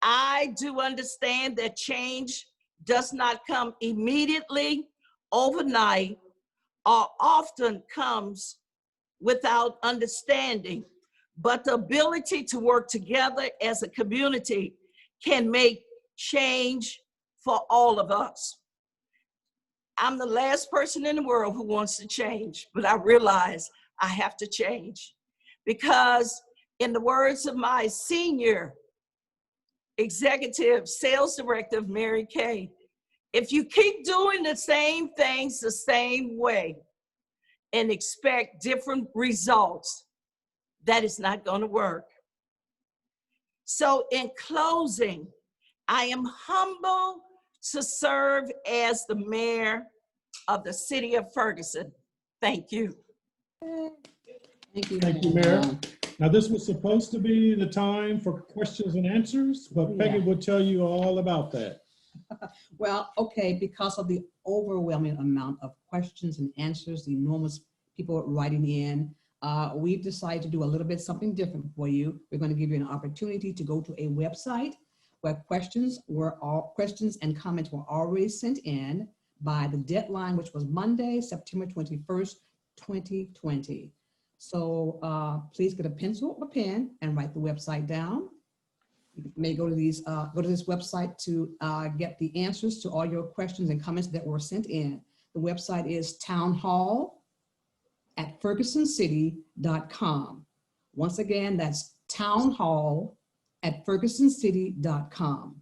I do understand that change does not come immediately, overnight, or often comes without understanding. But the ability to work together as a community can make change for all of us. I'm the last person in the world who wants to change, but I realize I have to change. Because in the words of my senior executive sales director, Mary Kay, if you keep doing the same things the same way and expect different results, that is not going to work. So in closing, I am humbled to serve as the mayor of the city of Ferguson. Thank you. Thank you. Thank you, Mayor. Now, this was supposed to be the time for questions and answers, but Peggy will tell you all about that. Well, okay, because of the overwhelming amount of questions and answers, the enormous people writing in, we've decided to do a little bit something different for you. We're going to give you an opportunity to go to a website where questions and comments were already sent in by the deadline, which was Monday, September 21st, 2020. So please get a pencil or pen and write the website down. You may go to this website to get the answers to all your questions and comments that were sent in. The website is townhall@fergusoncity.com. Once again, that's townhall@fergusoncity.com.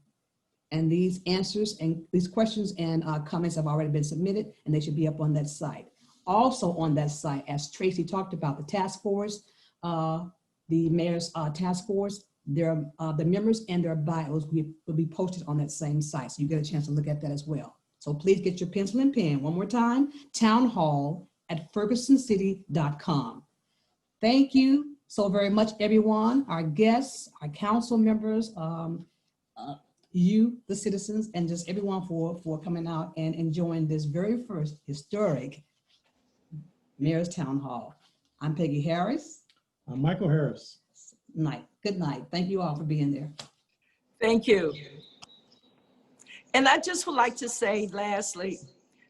And these answers and these questions and comments have already been submitted, and they should be up on that site. Also on that site, as Tracy talked about, the task force, the mayor's task force, the members and their bios will be posted on that same site. So you get a chance to look at that as well. So please get your pencil and pen. One more time, townhall@fergusoncity.com. Thank you so very much, everyone, our guests, our council members, you, the citizens, and just everyone for coming out and enjoying this very first historic Mayor's Town Hall. I'm Peggy Harris. I'm Michael Harris. Good night. Thank you all for being there. Thank you. And I just would like to say lastly,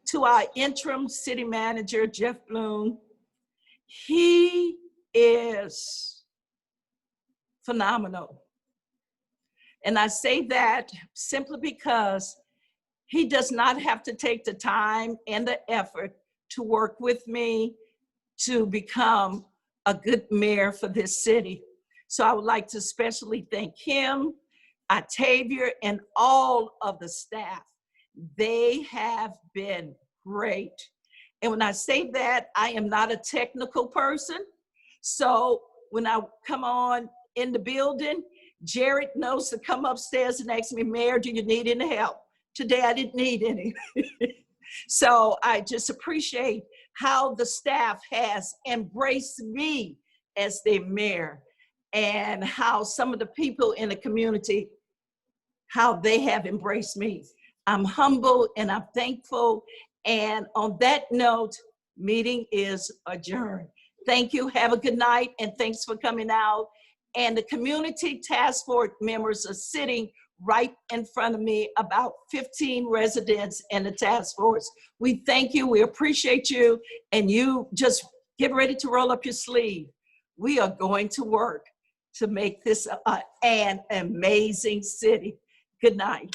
to our interim city manager, Jeff Bloom, he is phenomenal. And I say that simply because he does not have to take the time and the effort to work with me to become a good mayor for this city. So I would like to especially thank him, Octavia, and all of the staff. They have been great. And when I say that, I am not a technical person. So when I come on in the building, Jared knows to come upstairs and ask me, Mayor, do you need any help? Today I didn't need any. So I just appreciate how the staff has embraced me as their mayor, and how some of the people in the community, how they have embraced me. I'm humble and I'm thankful. And on that note, meeting is adjourned. Thank you. Have a good night, and thanks for coming out. And the community task force members are sitting right in front of me, about 15 residents in the task force. We thank you, we appreciate you, and you just get ready to roll up your sleeve. We are going to work to make this an amazing city. Good night.